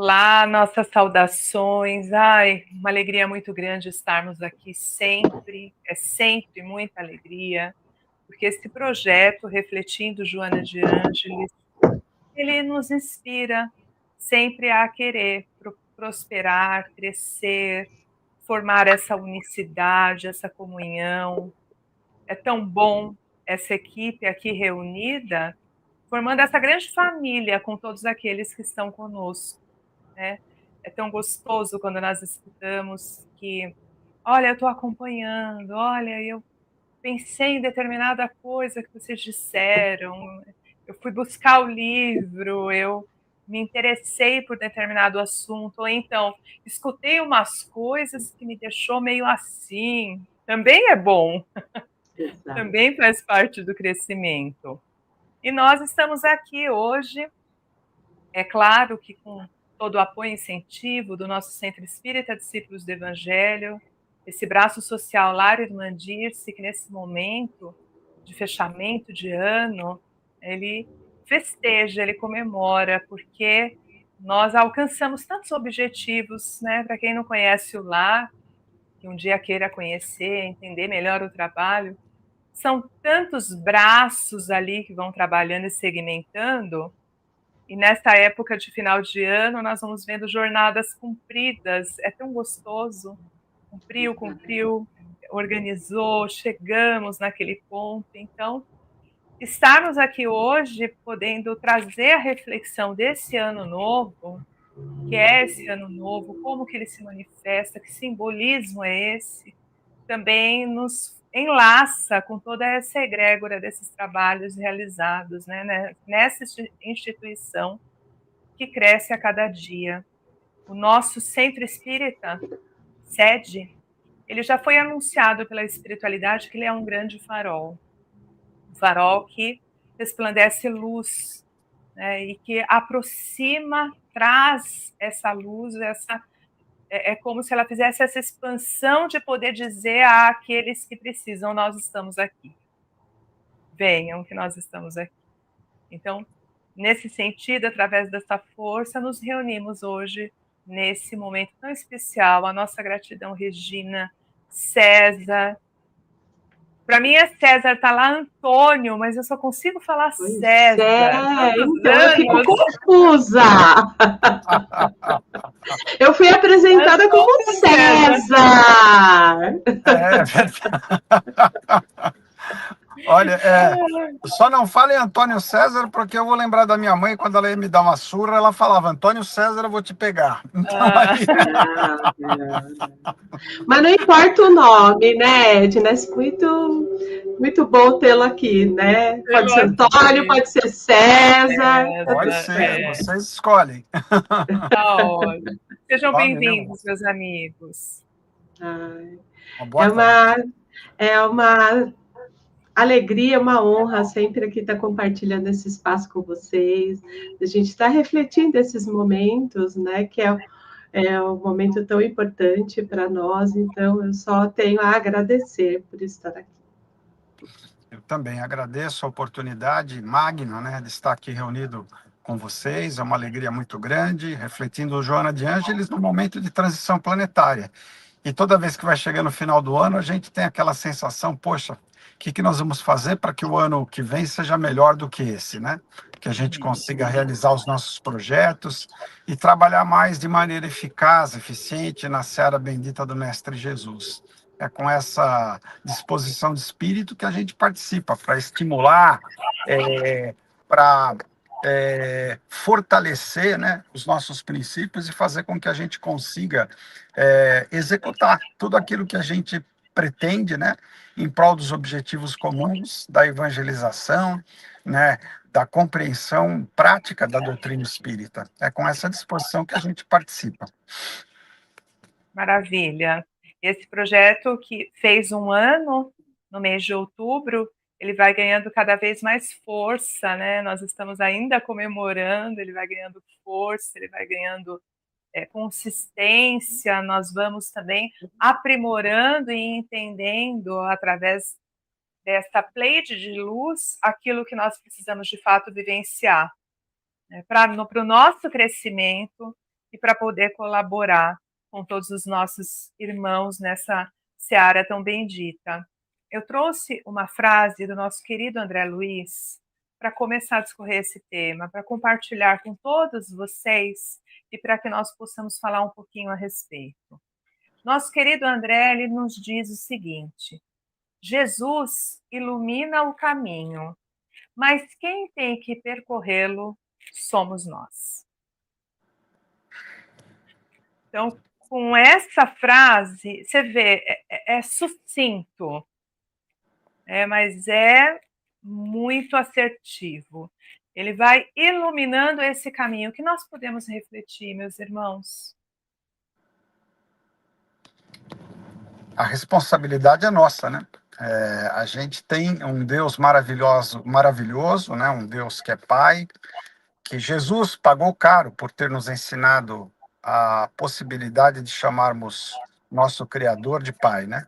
Olá, nossas saudações. Ai, uma alegria muito grande estarmos aqui sempre, é sempre muita alegria, porque esse projeto, Refletindo Joana de Ângeles, ele nos inspira sempre a querer prosperar, crescer, formar essa unicidade, essa comunhão. É tão bom essa equipe aqui reunida, formando essa grande família com todos aqueles que estão conosco, né? É tão gostoso quando nós escutamos que, olha, eu estou acompanhando, olha, eu pensei em determinada coisa que vocês disseram, eu fui buscar o livro, eu me interessei por determinado assunto, ou então escutei umas coisas que me deixou meio assim. Também é bom, Exato. também faz parte do crescimento. E nós estamos aqui hoje, é claro que com todo o apoio e incentivo do nosso Centro Espírita Discípulos do Evangelho, esse braço social Lar Irmã Dirce, que nesse momento de fechamento de ano, ele festeja, ele comemora, porque nós alcançamos tantos objetivos, né? Para quem não conhece o Lar, que um dia queira conhecer, entender melhor o trabalho, são tantos braços ali que vão trabalhando e segmentando. E nessa época de final de ano, nós vamos vendo jornadas cumpridas. É tão gostoso. Cumpriu, organizou, chegamos naquele ponto. Então, estarmos aqui hoje, podendo trazer a reflexão desse ano novo, que é esse ano novo, como que ele se manifesta, que simbolismo é esse, também nos enlaça com toda essa egrégora desses trabalhos realizados, né, nessa instituição que cresce a cada dia. O nosso centro espírita, sede, ele já foi anunciado pela espiritualidade que ele é um grande farol. Um farol que resplandece luz, né, e que aproxima, traz essa luz, é como se ela fizesse essa expansão de poder dizer àqueles que precisam, nós estamos aqui. Venham que nós estamos aqui. Então, nesse sentido, através dessa força, nos reunimos hoje, nesse momento tão especial. A nossa gratidão, Regina, César. Para mim é César, tá lá Antônio, mas eu só consigo falar César. Então eu fico confusa. Eu fui apresentada Antônio como César. É verdade. Olha, só não fale Antônio César, porque eu vou lembrar da minha mãe, quando ela ia me dar uma surra, ela falava, Antônio César, eu vou te pegar. Então, Mas não importa o nome, né, Edna? É muito bom tê-lo aqui, né? Pode ser Antônio, pode ser César. Pode ser, vocês escolhem. Tá ótimo. Sejam bem-vindos, meus amigos. É uma alegria, uma honra sempre aqui estar compartilhando esse espaço com vocês. A gente está refletindo esses momentos, né? Que é um momento tão importante para nós. Então, eu só tenho a agradecer por estar aqui. Eu também agradeço a oportunidade magna, né, de estar aqui reunido com vocês. É uma alegria muito grande, refletindo Joana de Ângeles no momento de transição planetária. E toda vez que vai chegando no final do ano, a gente tem aquela sensação, poxa, o que nós vamos fazer para que o ano que vem seja melhor do que esse, né? Que a gente consiga realizar os nossos projetos e trabalhar mais de maneira eficaz, eficiente na seara bendita do Mestre Jesus. É com essa disposição de espírito que a gente participa, para estimular, para fortalecer, né, os nossos princípios e fazer com que a gente consiga executar tudo aquilo que a gente pretende, né, em prol dos objetivos comuns, da evangelização, né, da compreensão prática da doutrina espírita. É com essa disposição que a gente participa. Maravilha. Esse projeto que fez um ano, no mês de outubro, ele vai ganhando cada vez mais força, né? Nós estamos ainda comemorando, ele vai ganhando força, ele vai ganhando consistência, nós vamos também aprimorando e entendendo, através dessa pleide de luz, aquilo que nós precisamos de fato vivenciar, né? Para o nosso crescimento, e para poder colaborar com todos os nossos irmãos nessa seara tão bendita. Eu trouxe uma frase do nosso querido André Luiz para começar a discorrer esse tema, para compartilhar com todos vocês e para que nós possamos falar um pouquinho a respeito. Nosso querido André, ele nos diz o seguinte: Jesus ilumina o caminho, mas quem tem que percorrê-lo somos nós. Então, com essa frase, você vê, é sucinto, mas é muito assertivo. Ele vai iluminando esse caminho. O que nós podemos refletir, meus irmãos? A responsabilidade é nossa, né? A gente tem um Deus maravilhoso, né? Um Deus que é Pai, que Jesus pagou caro por ter nos ensinado a possibilidade de chamarmos nosso Criador de Pai, né?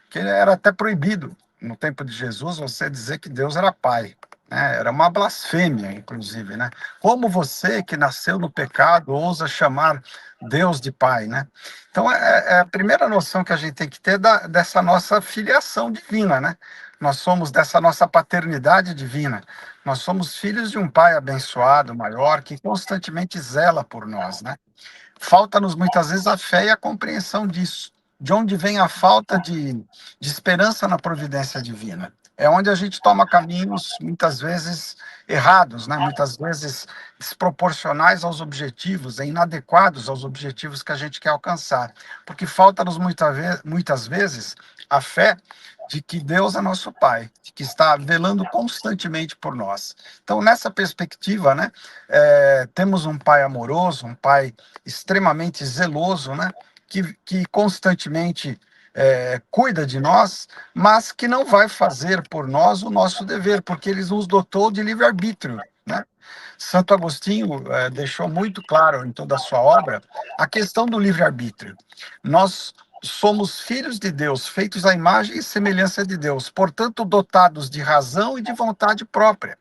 Que era até proibido no tempo de Jesus você dizer que Deus era Pai, né? Era uma blasfêmia, inclusive, né? Como você que nasceu no pecado ousa chamar Deus de Pai, né? Então é a primeira noção que a gente tem que ter dessa nossa filiação divina, né? Nós somos dessa nossa paternidade divina. Nós somos filhos de um Pai abençoado, maior, que constantemente zela por nós, né? Falta-nos muitas vezes a fé e a compreensão disso. De onde vem a falta de esperança na providência divina? É onde a gente toma caminhos, muitas vezes, errados, né? Muitas vezes desproporcionais aos objetivos, inadequados aos objetivos que a gente quer alcançar. Porque falta-nos muitas vezes a fé de que Deus é nosso Pai, de que está velando constantemente por nós. Então, nessa perspectiva, né, temos um Pai amoroso, um Pai extremamente zeloso, né, que constantemente cuida de nós, mas que não vai fazer por nós o nosso dever, porque ele nos dotou de livre-arbítrio, né? Santo Agostinho deixou muito claro em toda a sua obra a questão do livre-arbítrio. Nós somos filhos de Deus, feitos à imagem e semelhança de Deus, portanto dotados de razão e de vontade própria,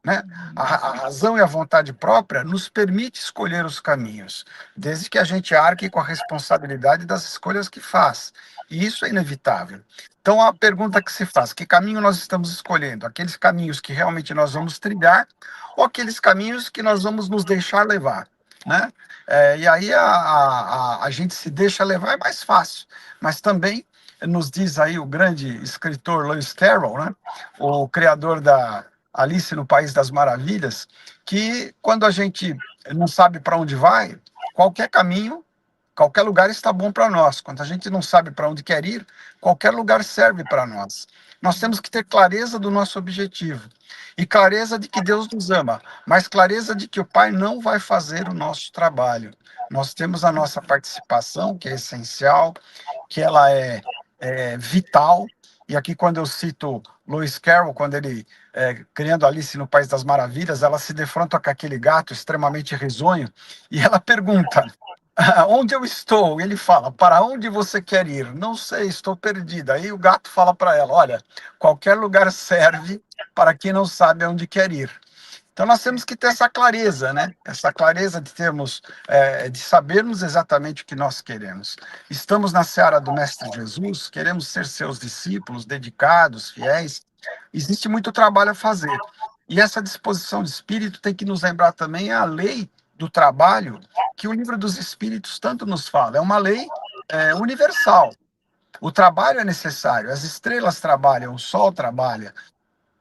né? A razão e a vontade própria nos permite escolher os caminhos, desde que a gente arque com a responsabilidade das escolhas que faz. E isso é inevitável. Então, a pergunta que se faz: que caminho nós estamos escolhendo? Aqueles caminhos que realmente nós vamos trilhar ou aqueles caminhos que nós vamos nos deixar levar, né? E aí a gente se deixa levar é mais fácil, mas também nos diz aí o grande escritor Lewis Carroll, né? O criador da Alice no País das Maravilhas, que quando a gente não sabe para onde vai, qualquer caminho, qualquer lugar está bom para nós. Quando a gente não sabe para onde quer ir, qualquer lugar serve para nós. Nós temos que ter clareza do nosso objetivo e clareza de que Deus nos ama, mas clareza de que o Pai não vai fazer o nosso trabalho. Nós temos a nossa participação, que é essencial, que ela é vital. E aqui, quando eu cito Lewis Carroll, quando ele, criando Alice no País das Maravilhas, ela se defronta com aquele gato extremamente risonho, e ela pergunta: onde eu estou? E ele fala: para onde você quer ir? Não sei, estou perdida. Aí o gato fala para ela: olha, qualquer lugar serve para quem não sabe onde quer ir. Então nós temos que ter essa clareza, né? Essa clareza de termos, de sabermos exatamente o que nós queremos. Estamos na seara do Mestre Jesus, queremos ser seus discípulos, dedicados, fiéis. Existe muito trabalho a fazer. E essa disposição de espírito tem que nos lembrar também a lei do trabalho que o Livro dos Espíritos tanto nos fala. É uma lei universal. O trabalho é necessário, as estrelas trabalham, o sol trabalha,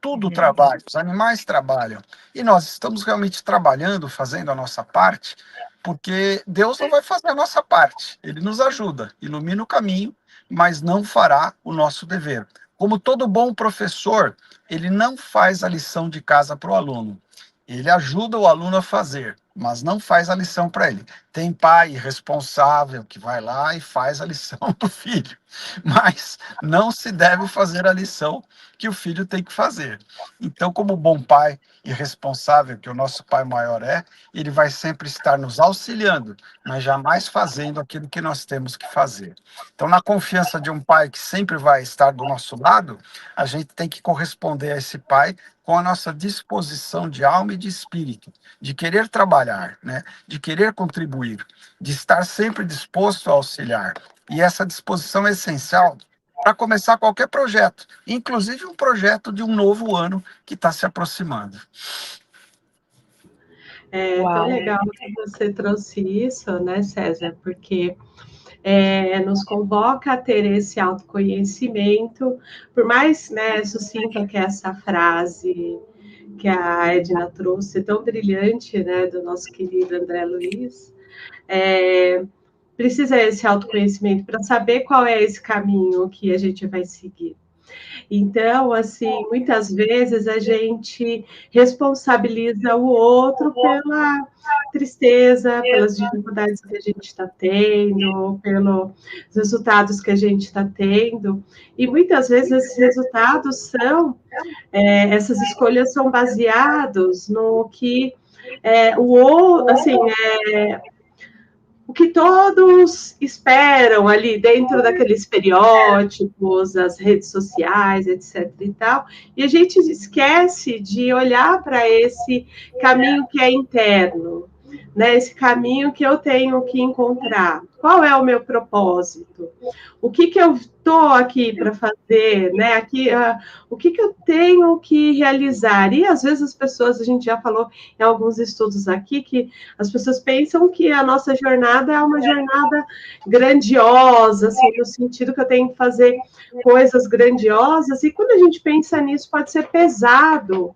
tudo trabalha, os animais trabalham. E nós estamos realmente trabalhando, fazendo a nossa parte, porque Deus não vai fazer a nossa parte. Ele nos ajuda, ilumina o caminho, mas não fará o nosso dever. Como todo bom professor, ele não faz a lição de casa para o aluno. Ele ajuda o aluno a fazer, mas não faz a lição para ele. Tem pai irresponsável que vai lá e faz a lição do filho. mas não se deve fazer a lição que o filho tem que fazer. Então, como bom pai e responsável que o nosso pai maior é, ele vai sempre estar nos auxiliando, mas jamais fazendo aquilo que nós temos que fazer. Então, na confiança de um pai que sempre vai estar do nosso lado, a gente tem que corresponder a esse pai com a nossa disposição de alma e de espírito, de querer trabalhar, né? De querer contribuir, de estar sempre disposto a auxiliar. E essa disposição é essencial para começar qualquer projeto, inclusive um projeto de um novo ano que está se aproximando. É tão legal que você trouxe isso, né, César? Porque nos convoca a ter esse autoconhecimento, por mais, né, sucinta que essa frase que a Edna trouxe, tão brilhante, né, do nosso querido André Luiz, precisa esse autoconhecimento para saber qual é esse caminho que a gente vai seguir. Então, assim, muitas vezes a gente responsabiliza o outro pela tristeza, pelas dificuldades que a gente está tendo, pelos resultados que a gente está tendo. E muitas vezes esses resultados são, essas escolhas são baseados no que o outro, assim, o que todos esperam ali dentro daqueles estereótipos, as redes sociais, etc. e tal, e a gente esquece de olhar para esse caminho que é interno, né? Esse caminho que eu tenho que encontrar. Qual é o meu propósito? O que eu estou aqui para fazer, né? Aqui, o que eu tenho que realizar? E às vezes as pessoas, a gente já falou em alguns estudos aqui, que as pessoas pensam que a nossa jornada é uma jornada grandiosa, assim, no sentido que eu tenho que fazer coisas grandiosas, e quando a gente pensa nisso, pode ser pesado.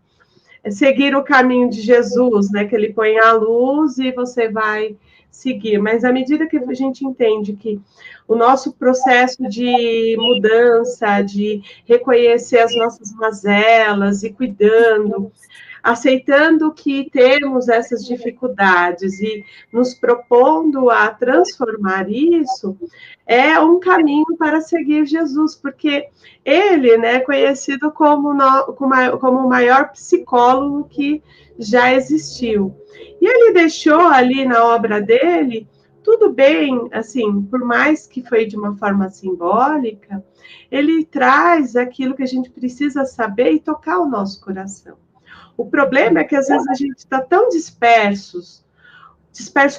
Seguir o caminho de Jesus, né? Que ele põe a luz e você vai seguir. Mas à medida que a gente entende que o nosso processo de mudança, de reconhecer as nossas mazelas e cuidando, aceitando que temos essas dificuldades e nos propondo a transformar isso, é um caminho para seguir Jesus, porque ele, né, é conhecido como o maior psicólogo que já existiu. E ele deixou ali na obra dele tudo bem, assim, por mais que foi de uma forma simbólica, ele traz aquilo que a gente precisa saber e tocar o nosso coração. O problema é que às vezes a gente está tão disperso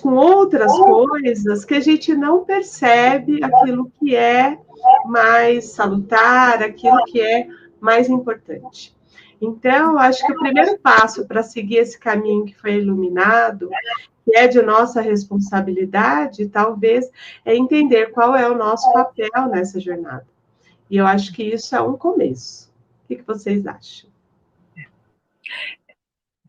com outras coisas, que a gente não percebe aquilo que é mais salutar, aquilo que é mais importante. Então, acho que o primeiro passo para seguir esse caminho que foi iluminado, que é de nossa responsabilidade, talvez, é entender qual é o nosso papel nessa jornada. E eu acho que isso é um começo. O que vocês acham?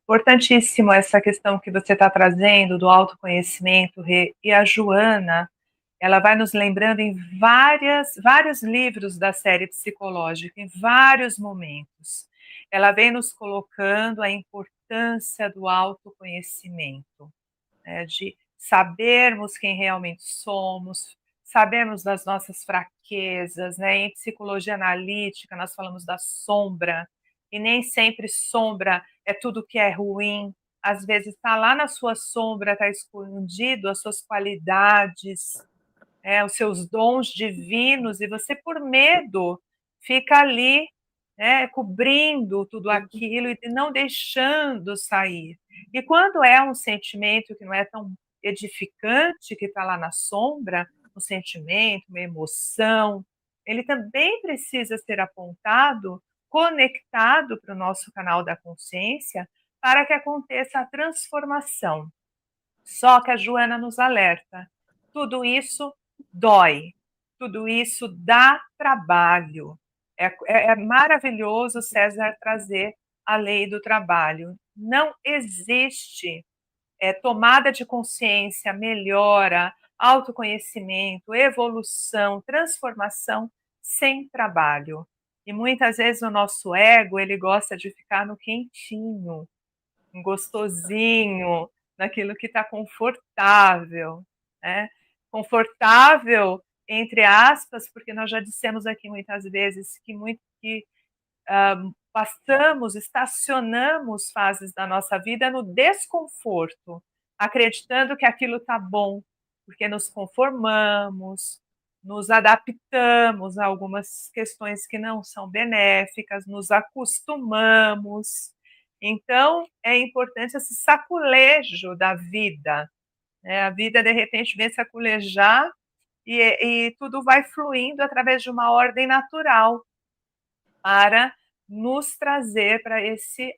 Importantíssimo essa questão que você está trazendo do autoconhecimento, e a Joana, ela vai nos lembrando em vários livros da série psicológica, em vários momentos. Ela vem nos colocando a importância do autoconhecimento, né, de sabermos quem realmente somos, sabermos das nossas fraquezas, né? Em psicologia analítica, nós falamos da sombra, e nem sempre sombra é tudo que é ruim. Às vezes está lá na sua sombra, está escondido as suas qualidades, os seus dons divinos, e você, por medo, fica ali, cobrindo tudo aquilo e não deixando sair. E quando é um sentimento que não é tão edificante, que está lá na sombra, um sentimento, uma emoção, ele também precisa ser apontado, conectado para o nosso canal da consciência, para que aconteça a transformação. Só que a Joana nos alerta: tudo isso dói, tudo isso dá trabalho. É maravilhoso, César, trazer a lei do trabalho. Não existe tomada de consciência, melhora, autoconhecimento, evolução, transformação sem trabalho. E muitas vezes o nosso ego, ele gosta de ficar no quentinho, no gostosinho, naquilo que está confortável, né? Confortável entre aspas, porque nós já dissemos aqui muitas vezes que estacionamos fases da nossa vida no desconforto, acreditando que aquilo está bom, porque nos conformamos, nos adaptamos a algumas questões que não são benéficas, nos acostumamos. Então, é importante esse saculejo da vida, né? A vida, de repente, vem saculejar e tudo vai fluindo através de uma ordem natural para nos trazer para esse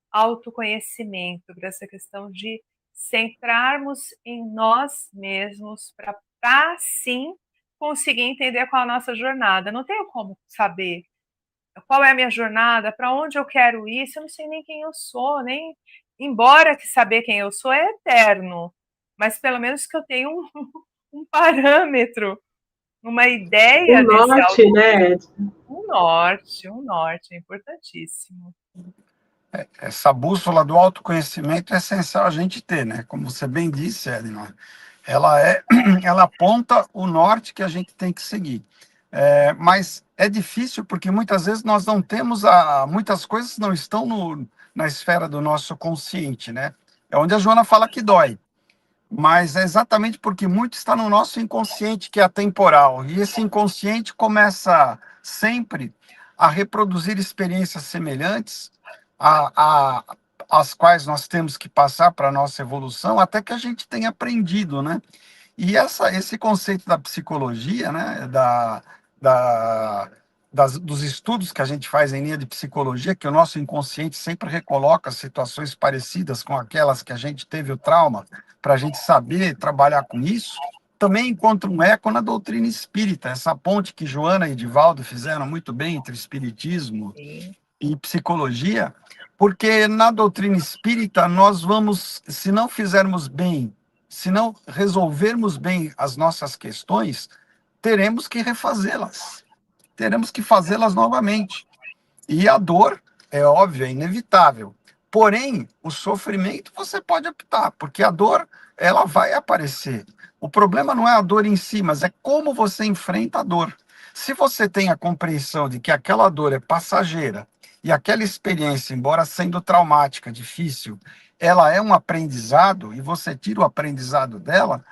autoconhecimento, para essa questão de centrarmos em nós mesmos, para sim conseguir entender qual é a nossa jornada. Não tenho como saber qual é a minha jornada, para onde eu quero ir, se eu não sei nem quem eu sou, nem embora que saber quem eu sou é eterno, mas pelo menos que eu tenho um parâmetro, uma ideia O norte, né? um norte, é importantíssimo. Essa bússola do autoconhecimento é essencial a gente ter, né? Como você bem disse, Edna, ela aponta o norte que a gente tem que seguir. Mas é difícil porque muitas vezes nós não temos muitas coisas não estão na esfera do nosso consciente, né? É onde a Joana fala que dói. Mas é exatamente porque muito está no nosso inconsciente, que é atemporal. E esse inconsciente começa sempre a reproduzir experiências semelhantes às quais nós temos que passar para a nossa evolução, até que a gente tenha aprendido, né? E esse conceito da psicologia, né, dos estudos que a gente faz em linha de psicologia, que o nosso inconsciente sempre recoloca situações parecidas com aquelas que a gente teve o trauma, para a gente saber trabalhar com isso, também encontra um eco na doutrina espírita, essa ponte que Joana e Edivaldo fizeram muito bem entre espiritismo Sim. e psicologia, porque na doutrina espírita nós vamos, se não fizermos bem, se não resolvermos bem as nossas questões, teremos que refazê-las, teremos que fazê-las novamente. E a dor, é óbvio, é inevitável. Porém, o sofrimento você pode optar, porque a dor, ela vai aparecer. O problema não é a dor em si, mas é como você enfrenta a dor. Se você tem a compreensão de que aquela dor é passageira e aquela experiência, embora sendo traumática, difícil, ela é um aprendizado e você tira o aprendizado dela,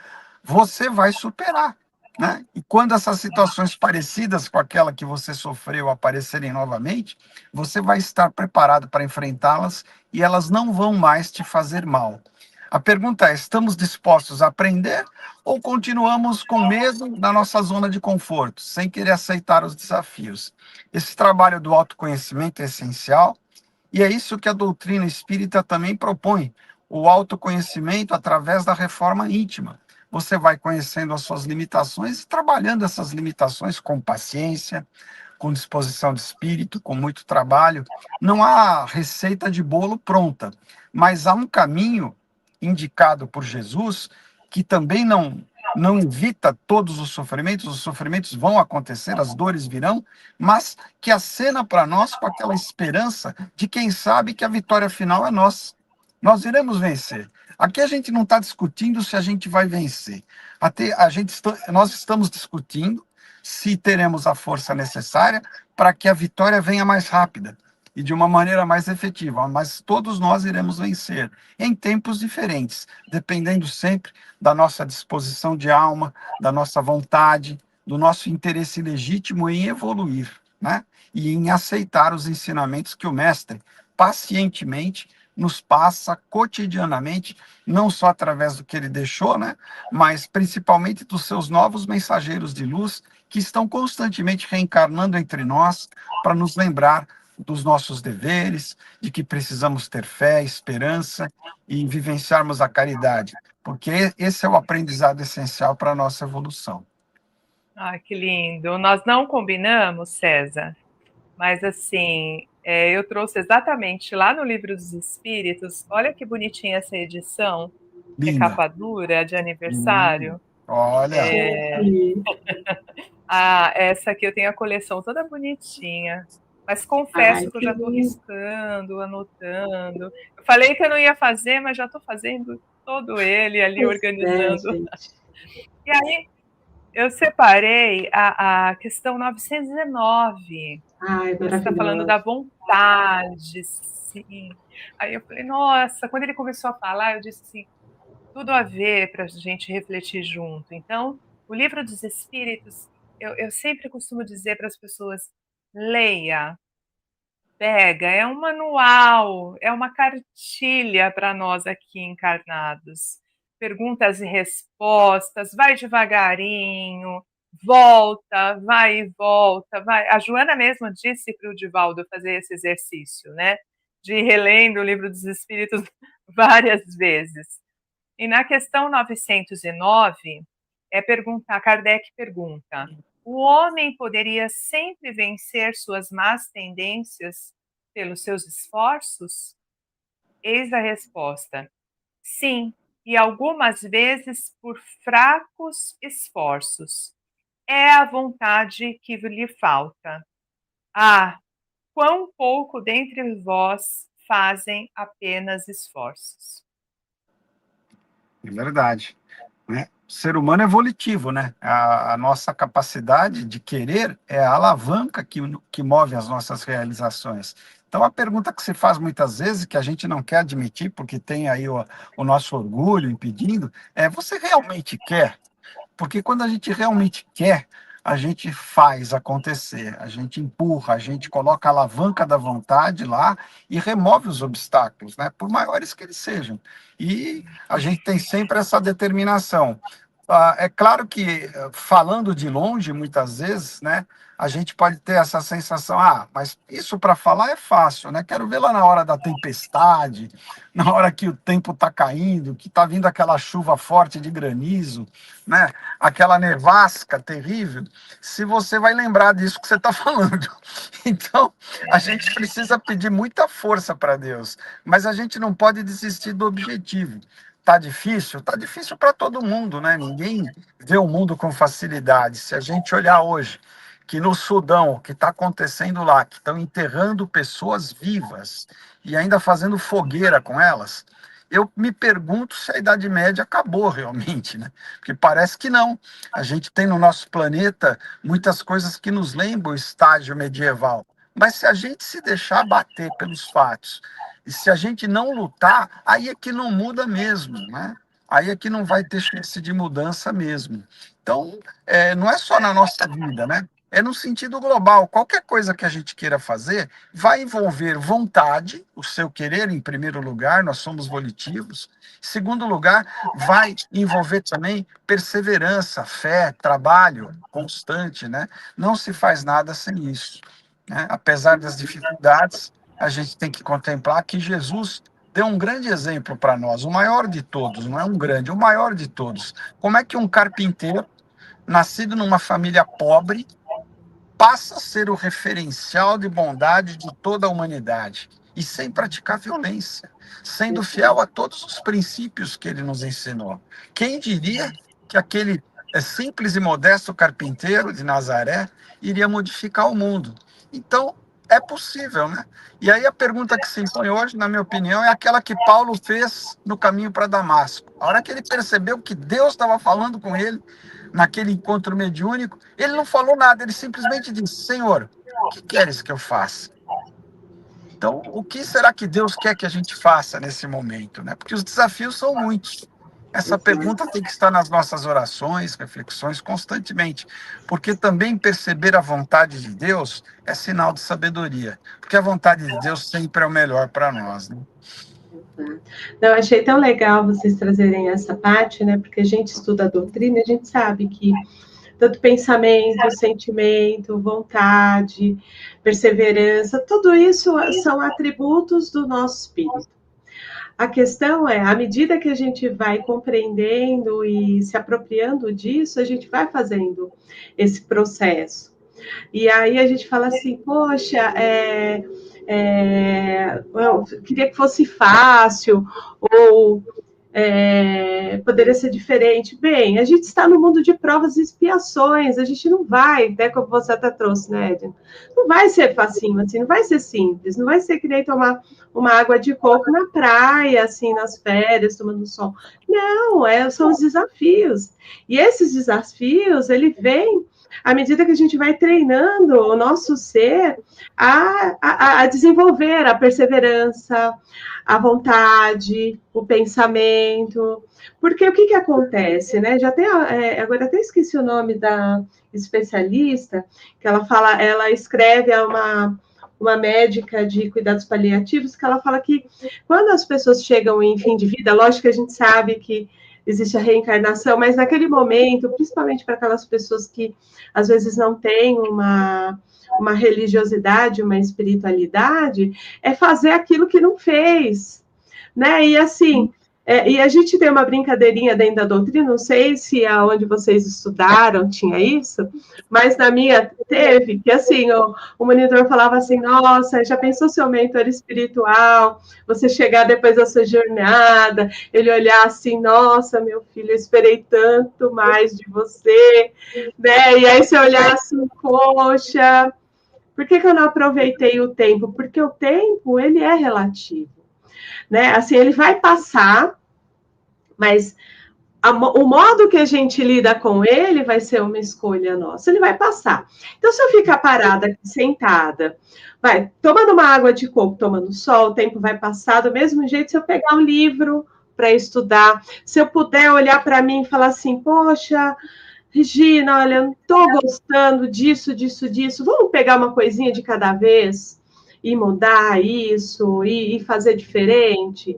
você vai superar, né? E quando essas situações parecidas com aquela que você sofreu aparecerem novamente, você vai estar preparado para enfrentá-las e elas não vão mais te fazer mal. A pergunta é: estamos dispostos a aprender ou continuamos com medo na nossa zona de conforto, sem querer aceitar os desafios? Esse trabalho do autoconhecimento é essencial e é isso que a doutrina espírita também propõe, o autoconhecimento através da reforma íntima. Você vai conhecendo as suas limitações e trabalhando essas limitações com paciência, com disposição de espírito, com muito trabalho. Não há receita de bolo pronta, mas há um caminho indicado por Jesus que também não evita todos os sofrimentos vão acontecer, as dores virão, mas que acena para nós com aquela esperança de quem sabe que a vitória final é nossa. Nós iremos vencer. Aqui a gente não está discutindo se a gente vai vencer. Nós estamos discutindo se teremos a força necessária para que a vitória venha mais rápida e de uma maneira mais efetiva. Mas todos nós iremos vencer em tempos diferentes, dependendo sempre da nossa disposição de alma, da nossa vontade, do nosso interesse legítimo em evoluir, né? E em aceitar os ensinamentos que o mestre pacientemente nos passa cotidianamente, não só através do que ele deixou, né, mas principalmente dos seus novos mensageiros de luz que estão constantemente reencarnando entre nós para nos lembrar dos nossos deveres, de que precisamos ter fé, esperança e vivenciarmos a caridade, porque esse é o aprendizado essencial para a nossa evolução. Ah, que lindo. Nós não combinamos, César, mas assim, eu trouxe exatamente lá no Livro dos Espíritos, olha que bonitinha essa edição, que é Linda. capa dura, de aniversário. Olha. Essa aqui eu tenho a coleção toda bonitinha, mas confesso que eu já estou riscando, anotando. Eu falei que eu não ia fazer, mas já estou fazendo todo ele ali, organizando. E aí, Eu separei a questão 919. Ai, Você está falando maravilhoso. da vontade, sim. Aí eu falei, nossa, quando ele começou a falar, eu disse assim, tudo a ver para a gente refletir junto. Então, o Livro dos Espíritos, eu sempre costumo dizer para as pessoas, leia, pega, é um manual, é uma cartilha para nós aqui encarnados. Perguntas e respostas, vai devagarinho, volta, vai e volta, vai. A Joana mesmo disse para o Divaldo fazer esse exercício, né? De ir relendo o Livro dos Espíritos várias vezes. E na questão 909, Kardec pergunta: o homem poderia sempre vencer suas más tendências pelos seus esforços? Eis a resposta: sim, e algumas vezes por fracos esforços. É a vontade que lhe falta. Ah, quão pouco dentre vós fazem apenas esforços. É verdade, né? O ser humano é volitivo, né? A nossa capacidade de querer é a alavanca que move as nossas realizações. Então, a pergunta que se faz muitas vezes, que a gente não quer admitir, porque tem aí o nosso orgulho impedindo, é: você realmente quer? Porque quando a gente realmente quer, a gente faz acontecer, a gente empurra, a gente coloca a alavanca da vontade lá e remove os obstáculos, né? Por maiores que eles sejam. E a gente tem sempre essa determinação. É claro que, falando de longe, muitas vezes, né, a gente pode ter essa sensação: mas isso para falar é fácil, né? Quero ver lá na hora da tempestade, na hora que o tempo está caindo, que está vindo aquela chuva forte de granizo, né? Aquela nevasca terrível, se você vai lembrar disso que você está falando. Então, a gente precisa pedir muita força para Deus, mas a gente não pode desistir do objetivo. Tá difícil? Tá difícil para todo mundo, né? Ninguém vê o mundo com facilidade. Se a gente olhar hoje que no Sudão, o que está acontecendo lá, que estão enterrando pessoas vivas e ainda fazendo fogueira com elas, eu me pergunto se a Idade Média acabou realmente, né? Porque parece que não. A gente tem no nosso planeta muitas coisas que nos lembram o estágio medieval. Mas se a gente se deixar bater pelos fatos, e se a gente não lutar, aí é que não muda mesmo, né? Aí é que não vai ter chance de mudança mesmo. Então, não é só na nossa vida, né? É no sentido global. Qualquer coisa que a gente queira fazer vai envolver vontade, o seu querer em primeiro lugar, nós somos volitivos. Em segundo lugar, vai envolver também perseverança, fé, trabalho constante, né? Não se faz nada sem isso, né? Apesar das dificuldades, a gente tem que contemplar que Jesus deu um grande exemplo para nós, o maior de todos, não é um grande, o maior de todos. Como é que um carpinteiro, nascido numa família pobre, passa a ser o referencial de bondade de toda a humanidade, e sem praticar violência, sendo fiel a todos os princípios que ele nos ensinou? Quem diria que aquele simples e modesto carpinteiro de Nazaré iria modificar o mundo? Então, é possível, né? E aí a pergunta que se impõe hoje, na minha opinião, é aquela que Paulo fez no caminho para Damasco. A hora que ele percebeu que Deus estava falando com ele, naquele encontro mediúnico, ele não falou nada, ele simplesmente disse: Senhor, o que queres que eu faça? Então, o que será que Deus quer que a gente faça nesse momento, né? Porque os desafios são muitos. Essa pergunta tem que estar nas nossas orações, reflexões constantemente, porque também perceber a vontade de Deus é sinal de sabedoria, porque a vontade de Deus sempre é o melhor para nós, né? Não, achei tão legal vocês trazerem essa parte, né? Porque a gente estuda a doutrina, a gente sabe que tanto pensamento, sentimento, vontade, perseverança, tudo isso são atributos do nosso espírito. A questão é, à medida que a gente vai compreendendo e se apropriando disso, a gente vai fazendo esse processo. E aí a gente fala assim, poxa, eu queria que fosse fácil, ou poderia ser diferente. Bem, a gente está no mundo de provas e expiações, a gente não vai, né, como você até trouxe, né, Edna? Não vai ser facinho, assim, não vai ser simples, não vai ser que nem tomar uma água de coco na praia, assim, nas férias, tomando sol. Não, são os desafios. E esses desafios, ele vem à medida que a gente vai treinando o nosso ser a desenvolver a perseverança, a vontade, o pensamento. Porque o que acontece, né? Já tem, agora até esqueci o nome da especialista, que ela escreve uma médica de cuidados paliativos, que ela fala que quando as pessoas chegam em fim de vida, lógico que a gente sabe que existe a reencarnação, mas naquele momento, principalmente para aquelas pessoas que às vezes não têm uma religiosidade, uma espiritualidade, é fazer aquilo que não fez, né? E assim, e a gente tem uma brincadeirinha dentro da doutrina, não sei se aonde vocês estudaram tinha isso, mas na minha teve, que assim, o monitor falava assim, nossa, já pensou seu mentor espiritual, você chegar depois da sua jornada, ele olhar assim, nossa, meu filho, eu esperei tanto mais de você, né? E aí você olhar assim, poxa, por que eu não aproveitei o tempo? Porque o tempo, ele é relativo, né? Assim, ele vai passar, mas o modo que a gente lida com ele vai ser uma escolha nossa, ele vai passar. Então, se eu ficar parada aqui, sentada, tomando uma água de coco, tomando sol, o tempo vai passar do mesmo jeito se eu pegar um livro para estudar, se eu puder olhar para mim e falar assim, poxa, Regina, olha, eu não estou gostando disso, vamos pegar uma coisinha de cada vez e mudar isso, e fazer diferente?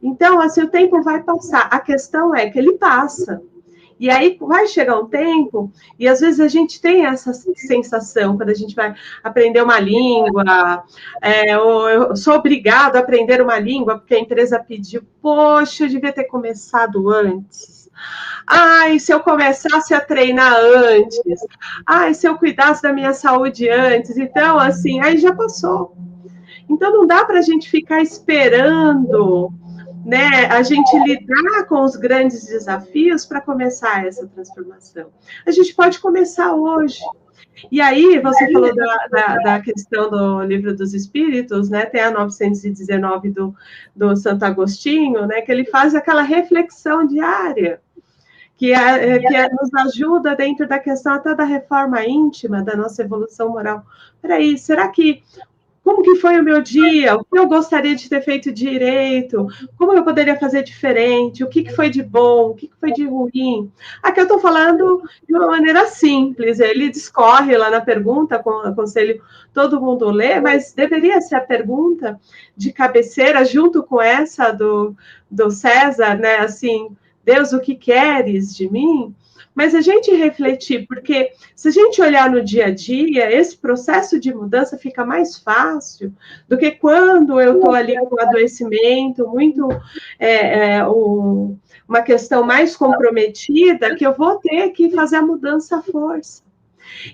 Então, assim, o tempo vai passar. A questão é que ele passa. E aí vai chegar um tempo, e às vezes a gente tem essa sensação, quando a gente vai aprender uma língua, ou eu sou obrigado a aprender uma língua, porque a empresa pediu, poxa, eu devia ter começado antes. Ai, se eu começasse a treinar antes. Ai, se eu cuidasse da minha saúde antes. Então, assim, aí já passou. Então, não dá para a gente ficar esperando, né, a gente lidar com os grandes desafios para começar essa transformação. A gente pode começar hoje. E aí, você falou da questão do Livro dos Espíritos, né? Tem a 919 do Santo Agostinho, né? Que ele faz aquela reflexão diária, que nos ajuda dentro da questão até da reforma íntima, da nossa evolução moral. Peraí, será que como que foi o meu dia? O que eu gostaria de ter feito direito? Como eu poderia fazer diferente? O que foi de bom? O que foi de ruim? Aqui eu estou falando de uma maneira simples. Ele discorre lá na pergunta, aconselho todo mundo ler, mas deveria ser a pergunta de cabeceira junto com essa do César, né? Assim, Deus, o que queres de mim? Mas a gente refletir, porque se a gente olhar no dia a dia, esse processo de mudança fica mais fácil do que quando eu estou ali com adoecimento, muito uma questão mais comprometida, que eu vou ter que fazer a mudança à força.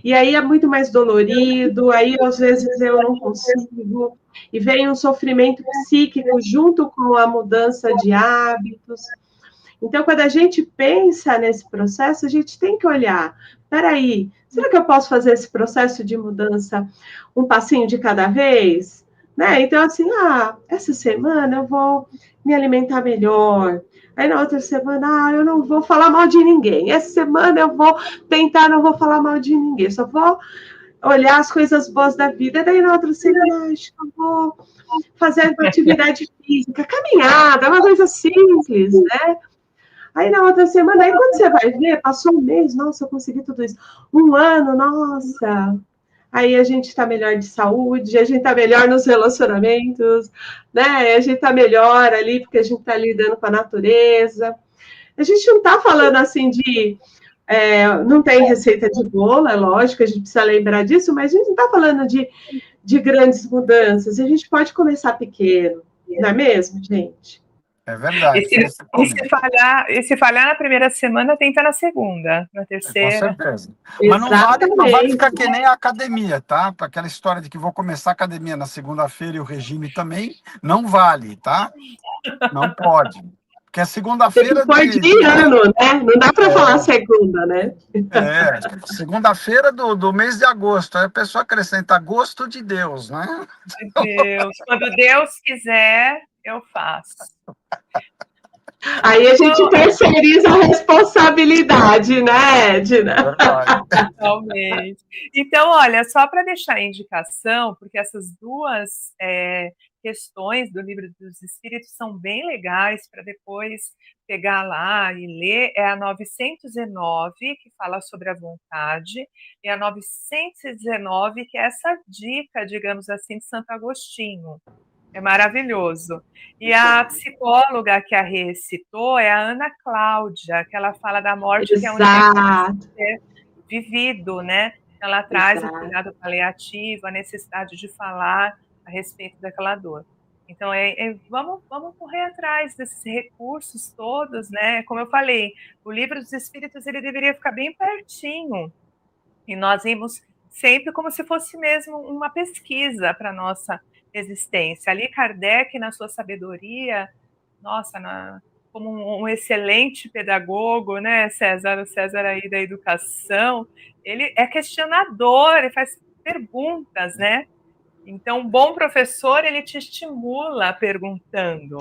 E aí é muito mais dolorido, aí às vezes eu não consigo, e vem um sofrimento psíquico junto com a mudança de hábitos. Então, quando a gente pensa nesse processo, a gente tem que olhar, peraí, será que eu posso fazer esse processo de mudança um passinho de cada vez? Né? Então, assim, essa semana eu vou me alimentar melhor. Aí, na outra semana, eu não vou falar mal de ninguém. Essa semana eu vou tentar, não vou falar mal de ninguém. Só vou olhar as coisas boas da vida. Daí, na outra semana, acho que eu vou fazer uma atividade física, caminhada, uma coisa simples, né? Aí na outra semana, aí quando você vai ver, passou um mês, nossa, eu consegui tudo isso. Um ano, nossa. Aí a gente está melhor de saúde, a gente está melhor nos relacionamentos, né? A gente está melhor ali, porque a gente está lidando com a natureza. A gente não está falando assim de... não tem receita de bolo, é lógico, a gente precisa lembrar disso, mas a gente não está falando de grandes mudanças. A gente pode começar pequeno, não é mesmo, gente? É verdade. E se falhar na primeira semana, tenta na segunda, na terceira. Com certeza. Mas não vale ficar que nem a academia, tá? Para aquela história de que vou começar a academia na segunda-feira e o regime também, não vale, tá? Não pode. Porque é segunda-feira Foi de ano, né? Não dá para falar segunda, né? Segunda-feira do mês de agosto. Aí a pessoa acrescenta agosto de Deus, né? De Deus. Quando Deus quiser, eu faço. Aí a gente terceiriza a responsabilidade, né, Edna? Totalmente. Então, olha, só para deixar a indicação, porque essas duas questões do Livro dos Espíritos são bem legais para depois pegar lá e ler, é a 909, que fala sobre a vontade, e a 919, que é essa dica, digamos assim, de Santo Agostinho. É maravilhoso. E a psicóloga que a Rê citou é a Ana Cláudia, que ela fala da morte, que é um direito a ser vivido, né? Ela traz o cuidado paliativo, a necessidade de falar a respeito daquela dor. Então, vamos correr atrás desses recursos todos, né? Como eu falei, o Livro dos Espíritos ele deveria ficar bem pertinho. E nós vimos sempre como se fosse mesmo uma pesquisa para a nossa existência. Ali, Kardec, na sua sabedoria, nossa, como um excelente pedagogo, né, César? O César aí da educação, ele é questionador, ele faz perguntas, né? Então, um bom professor, ele te estimula perguntando,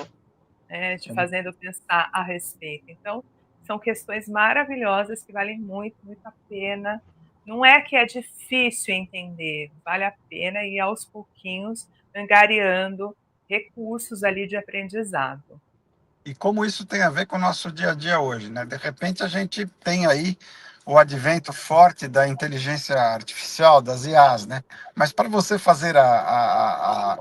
né, te fazendo pensar a respeito. Então, são questões maravilhosas que valem muito, muito a pena. Não é que é difícil entender, vale a pena ir aos pouquinhos angariando recursos ali de aprendizado. E como isso tem a ver com o nosso dia a dia hoje, né? De repente a gente tem aí o advento forte da inteligência artificial, das IAs, né? Mas para você fazer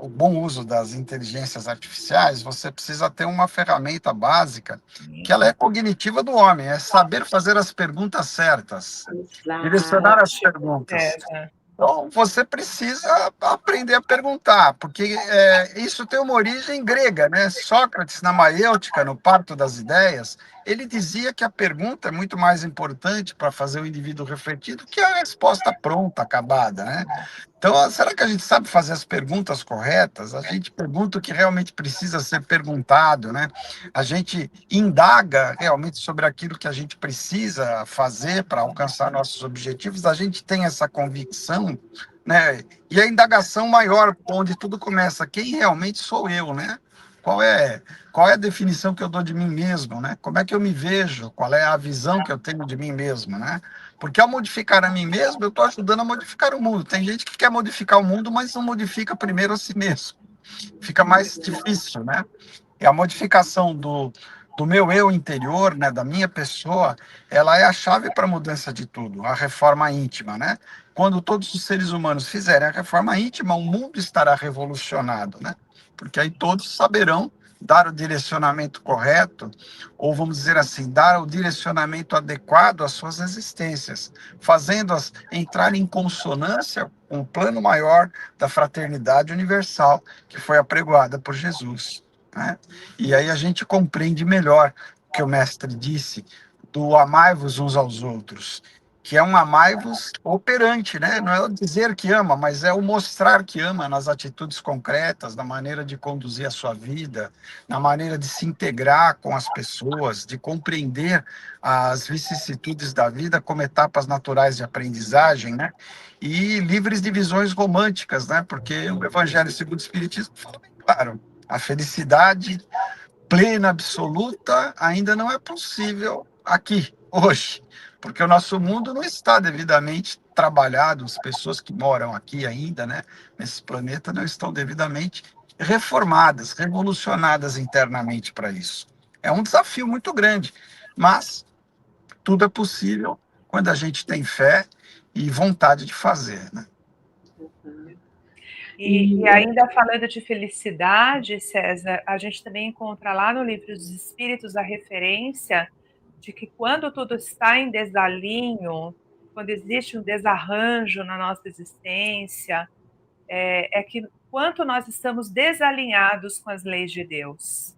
o bom uso das inteligências artificiais, você precisa ter uma ferramenta básica que ela é cognitiva do homem, é saber fazer as perguntas certas, direcionar as perguntas. Então, você precisa aprender a perguntar, porque isso tem uma origem grega, né? Sócrates, na Maêutica, no Parto das Ideias, ele dizia que a pergunta é muito mais importante para fazer o indivíduo refletir do que a resposta pronta, acabada, né? Então, será que a gente sabe fazer as perguntas corretas? A gente pergunta o que realmente precisa ser perguntado, né? A gente indaga realmente sobre aquilo que a gente precisa fazer para alcançar nossos objetivos. A gente tem essa convicção, né? E a indagação maior, onde tudo começa, quem realmente sou eu, né? Qual é a definição que eu dou de mim mesmo, né? Como é que eu me vejo? Qual é a visão que eu tenho de mim mesmo, né? Porque ao modificar a mim mesmo, eu estou ajudando a modificar o mundo. Tem gente que quer modificar o mundo, mas não modifica primeiro a si mesmo. Fica mais difícil, né? E a modificação do meu eu interior, né, da minha pessoa, ela é a chave para a mudança de tudo, a reforma íntima, né? Quando todos os seres humanos fizerem a reforma íntima, o mundo estará revolucionado, né? Porque aí todos saberão dar o direcionamento correto, ou vamos dizer assim, dar o direcionamento adequado às suas existências, fazendo-as entrar em consonância com o plano maior da fraternidade universal que foi apregoada por Jesus, né? E aí a gente compreende melhor o que o mestre disse do amai-vos uns aos outros, que é um amai-vos operante, né? Não é o dizer que ama, mas é o mostrar que ama nas atitudes concretas, na maneira de conduzir a sua vida, na maneira de se integrar com as pessoas, de compreender as vicissitudes da vida como etapas naturais de aprendizagem, né? E livres de visões românticas, né? Porque o Evangelho segundo o Espiritismo fala bem claro, a felicidade plena, absoluta, ainda não é possível aqui, hoje, porque o nosso mundo não está devidamente trabalhado, as pessoas que moram aqui ainda, né, nesse planeta, não estão devidamente reformadas, revolucionadas internamente para isso. É um desafio muito grande, mas tudo é possível quando a gente tem fé e vontade de fazer, né? E ainda falando de felicidade, César, a gente também encontra lá no Livro dos Espíritos a referência de que quando tudo está em desalinho, quando existe um desarranjo na nossa existência, é que quanto nós estamos desalinhados com as leis de Deus,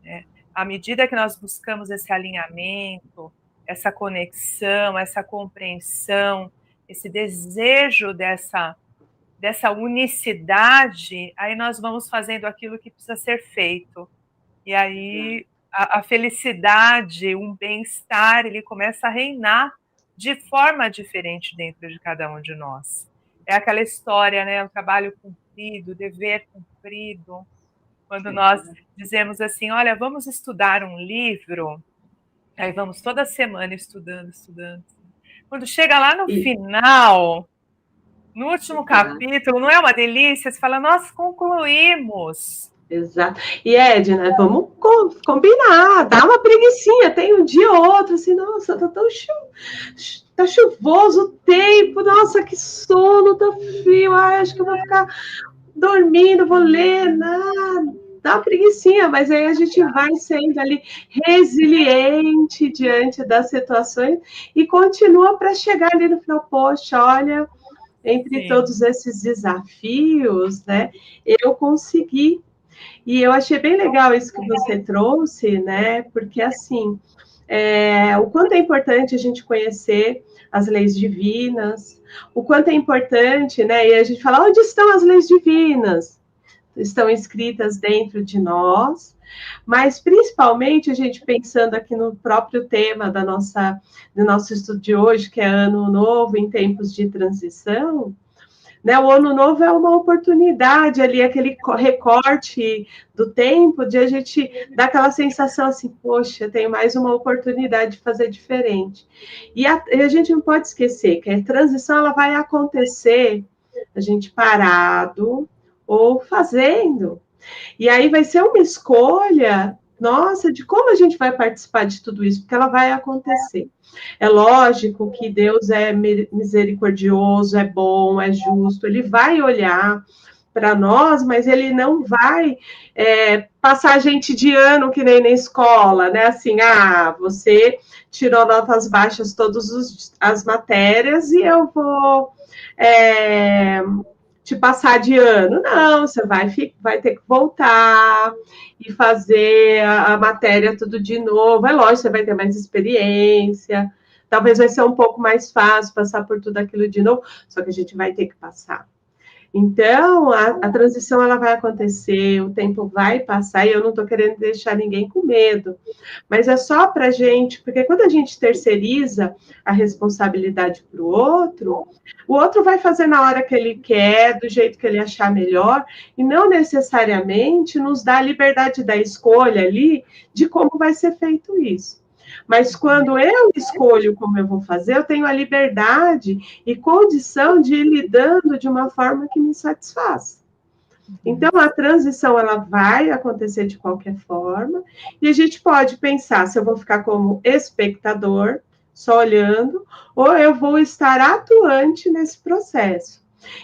né? À medida que nós buscamos esse alinhamento, essa conexão, essa compreensão, esse desejo dessa unicidade, aí nós vamos fazendo aquilo que precisa ser feito. E aí a felicidade, um bem-estar, ele começa a reinar de forma diferente dentro de cada um de nós. É aquela história, né? O trabalho cumprido, o dever cumprido. Quando nós dizemos assim, olha, vamos estudar um livro, aí vamos toda semana estudando, estudando. Quando chega lá no final, no último capítulo, não é uma delícia? Você fala, nós concluímos. Exato. E Edna, vamos combinar, dá uma preguicinha, tem um dia ou outro, assim, nossa, tá chuvoso o tempo, nossa, que sono, tá frio, acho que eu vou ficar dormindo, vou ler, nada, dá uma preguicinha, mas aí a gente vai sendo ali resiliente diante das situações e continua para chegar ali no final, poxa, olha, entre todos esses desafios, né, eu consegui. E eu achei bem legal isso que você trouxe, né? Porque assim, o quanto é importante a gente conhecer as leis divinas, o quanto é importante, né? E a gente fala, onde estão as leis divinas? Estão escritas dentro de nós, mas principalmente a gente pensando aqui no próprio tema do nosso estudo de hoje, que é Ano Novo em tempos de transição, né, o Ano Novo é uma oportunidade ali, aquele recorte do tempo de a gente dar aquela sensação assim, poxa, tenho mais uma oportunidade de fazer diferente. E a gente não pode esquecer que a transição ela vai acontecer a gente parado ou fazendo. E aí vai ser uma escolha, nossa, de como a gente vai participar de tudo isso, porque ela vai acontecer. É lógico que Deus é misericordioso, é bom, é justo, ele vai olhar para nós, mas ele não vai passar a gente de ano que nem na escola, né? Assim, você tirou notas baixas todas as matérias e eu vou te passar de ano. Não, você vai ter que voltar e fazer a matéria tudo de novo. É lógico, você vai ter mais experiência. Talvez vai ser um pouco mais fácil passar por tudo aquilo de novo, só que a gente vai ter que passar. Então, a transição ela vai acontecer, o tempo vai passar, e eu não estou querendo deixar ninguém com medo, mas é só para a gente, porque quando a gente terceiriza a responsabilidade para o outro vai fazer na hora que ele quer, do jeito que ele achar melhor, e não necessariamente nos dá a liberdade da escolha ali de como vai ser feito isso. Mas quando eu escolho como eu vou fazer, eu tenho a liberdade e condição de ir lidando de uma forma que me satisfaz. Então, a transição ela vai acontecer de qualquer forma, e a gente pode pensar se eu vou ficar como espectador, só olhando, ou eu vou estar atuante nesse processo.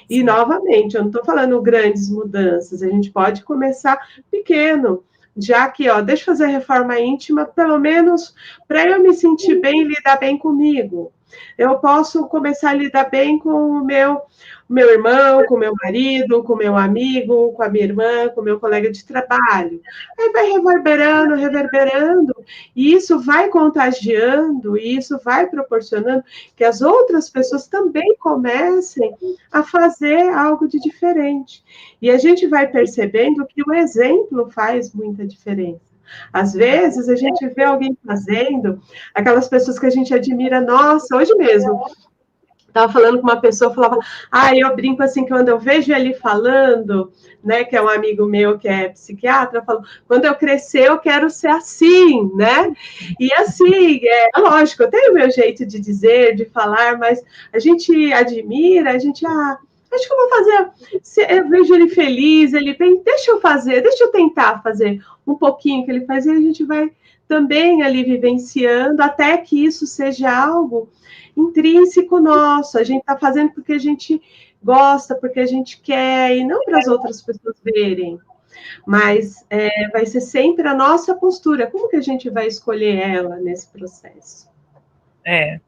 E, novamente, eu não estou falando grandes mudanças, a gente pode começar pequeno, já que, deixa eu fazer a reforma íntima, pelo menos para eu me sentir bem e lidar bem comigo. Eu posso começar a lidar bem com o meu irmão, com o meu marido, com o meu amigo, com a minha irmã, com o meu colega de trabalho. Aí vai reverberando, reverberando, e isso vai contagiando, e isso vai proporcionando que as outras pessoas também comecem a fazer algo de diferente. E a gente vai percebendo que o exemplo faz muita diferença. Às vezes, a gente vê alguém fazendo, aquelas pessoas que a gente admira, nossa, hoje mesmo, estava falando com uma pessoa, falava, eu brinco assim, que quando eu vejo ele falando, né, que é um amigo meu que é psiquiatra, falou, quando eu crescer, eu quero ser assim, né? E assim, é lógico, eu tenho o meu jeito de dizer, de falar, mas a gente admira, a gente, acho que eu vou fazer, eu vejo ele feliz, ele bem, deixa eu tentar fazer um pouquinho que ele faz, e a gente vai também ali vivenciando, até que isso seja algo intrínseco nosso, a gente está fazendo porque a gente gosta, porque a gente quer, e não para as outras pessoas verem. Mas vai ser sempre a nossa postura. Como que a gente vai escolher ela nesse processo? É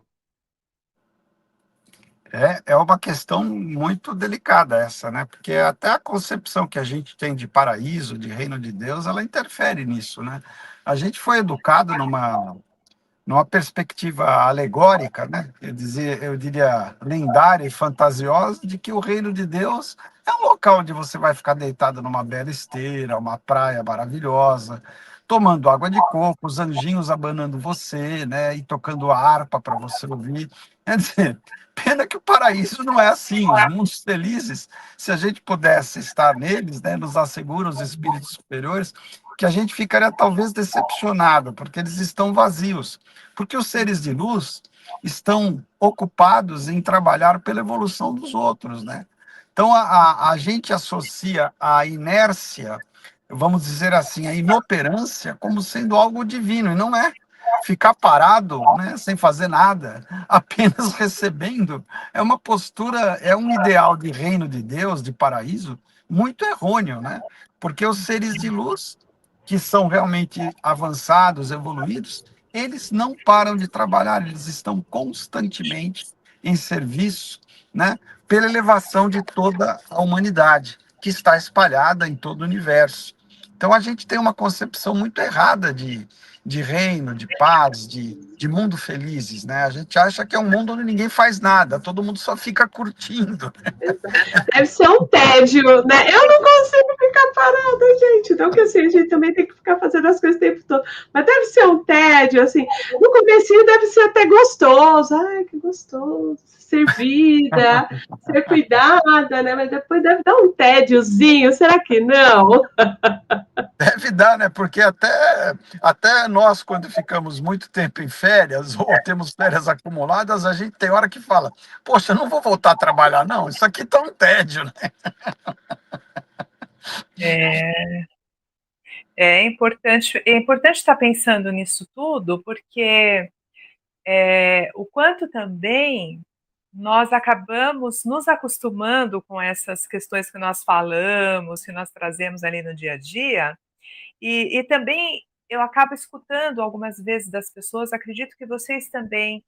uma questão muito delicada essa, né? Porque até a concepção que a gente tem de paraíso, de reino de Deus, ela interfere nisso, né? A gente foi educado numa perspectiva alegórica, né? Eu diria lendária e fantasiosa, de que o reino de Deus é um local onde você vai ficar deitado numa bela esteira, uma praia maravilhosa, tomando água de coco, os anjinhos abanando você, né, e tocando a harpa para você ouvir. Quer dizer, pena que o paraíso não é assim. Os mundos felizes, se a gente pudesse estar neles, né, nos assegura os espíritos superiores, que a gente ficaria talvez decepcionado, porque eles estão vazios. Porque os seres de luz estão ocupados em trabalhar pela evolução dos outros, né? Então, a gente associa a inércia, vamos dizer assim, a inoperância, como sendo algo divino, e não é. Ficar parado, né, sem fazer nada, apenas recebendo, é uma postura, é um ideal de reino de Deus, de paraíso, muito errôneo, né? Porque os seres de luz, que são realmente avançados, evoluídos, eles não param de trabalhar, eles estão constantemente em serviço, né, pela elevação de toda a humanidade, que está espalhada em todo o universo. Então, a gente tem uma concepção muito errada de reino, de paz, de mundo felizes, né? A gente acha que é um mundo onde ninguém faz nada, todo mundo só fica curtindo. Deve ser um tédio, né? Eu não consigo ficar parada, gente. Então, que assim, a gente também tem que ficar fazendo as coisas o tempo todo. Mas deve ser um tédio, assim. No comecinho deve ser até gostoso. Ai, que gostoso. Servida, ser cuidada, né? Mas depois deve dar um tédiozinho. Será que não? Deve dar, né? Porque até nós, quando ficamos muito tempo em férias, ou temos férias acumuladas, a gente tem hora que fala, poxa, eu não vou voltar a trabalhar, não. Isso aqui tá um tédio, né? É, é importante estar pensando nisso tudo, porque o quanto também nós acabamos nos acostumando com essas questões que nós falamos, que nós trazemos ali no dia a dia, e também eu acabo escutando algumas vezes das pessoas, acredito que vocês também,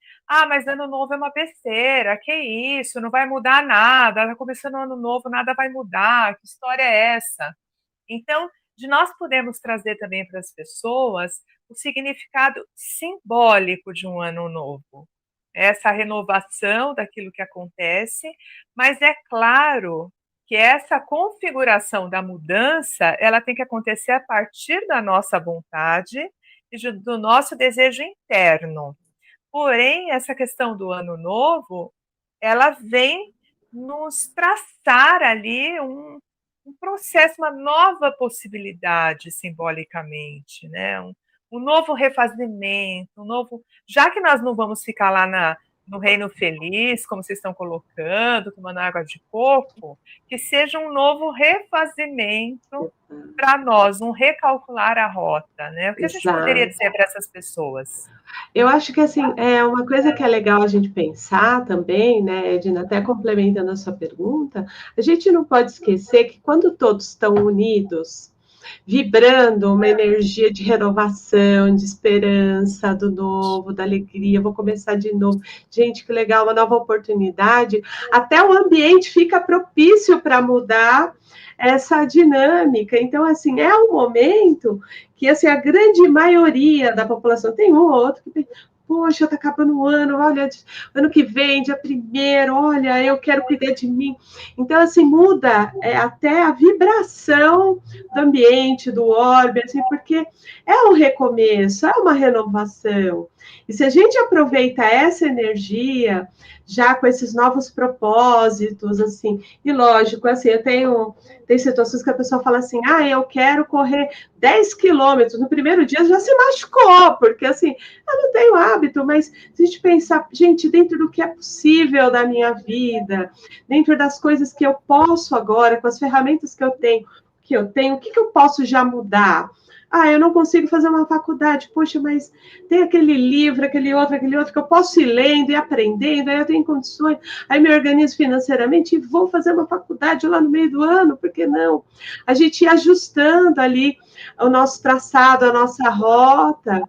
mas ano novo é uma besteira, que isso, não vai mudar nada, está começando o ano novo, nada vai mudar, que história é essa? Então, de nós podemos trazer também para as pessoas o significado simbólico de um ano novo, essa renovação daquilo que acontece, mas é claro que essa configuração da mudança, ela tem que acontecer a partir da nossa vontade e do nosso desejo interno. Porém, essa questão do ano novo, ela vem nos traçar ali um processo, uma nova possibilidade simbolicamente, né? Um novo refazimento, um novo. Já que nós não vamos ficar lá no reino feliz, como vocês estão colocando, tomando água de coco, que seja um novo refazimento para nós, um recalcular a rota, né? O que a gente poderia Exato. dizer para essas pessoas? Eu acho que assim, é uma coisa que é legal a gente pensar também, né, Edna, até complementando a sua pergunta, a gente não pode esquecer que quando todos estão unidos, vibrando uma energia de renovação, de esperança, do novo, da alegria, vou começar de novo. Gente, que legal, uma nova oportunidade. Até o ambiente fica propício para mudar essa dinâmica. Então, assim, é um momento que assim, a grande maioria da população tem um ou outro que pensa, poxa, está acabando o ano, olha, ano que vem, dia 1º, olha, eu quero cuidar de mim. Então, assim, muda até a vibração do ambiente, do orbe, assim, porque é um recomeço, é uma renovação. E se a gente aproveita essa energia, já com esses novos propósitos, assim, e lógico, assim, tem situações que a pessoa fala assim, eu quero correr 10 quilômetros, no primeiro dia já se machucou, porque assim, eu não tenho hábito, mas se a gente pensar, gente, dentro do que é possível da minha vida, dentro das coisas que eu posso agora, com as ferramentas que eu tenho, o que eu posso já mudar? Eu não consigo fazer uma faculdade, poxa, mas tem aquele livro, aquele outro, que eu posso ir lendo e aprendendo, aí eu tenho condições, aí me organizo financeiramente e vou fazer uma faculdade lá no meio do ano, por que não? A gente ir ajustando ali o nosso traçado, a nossa rota,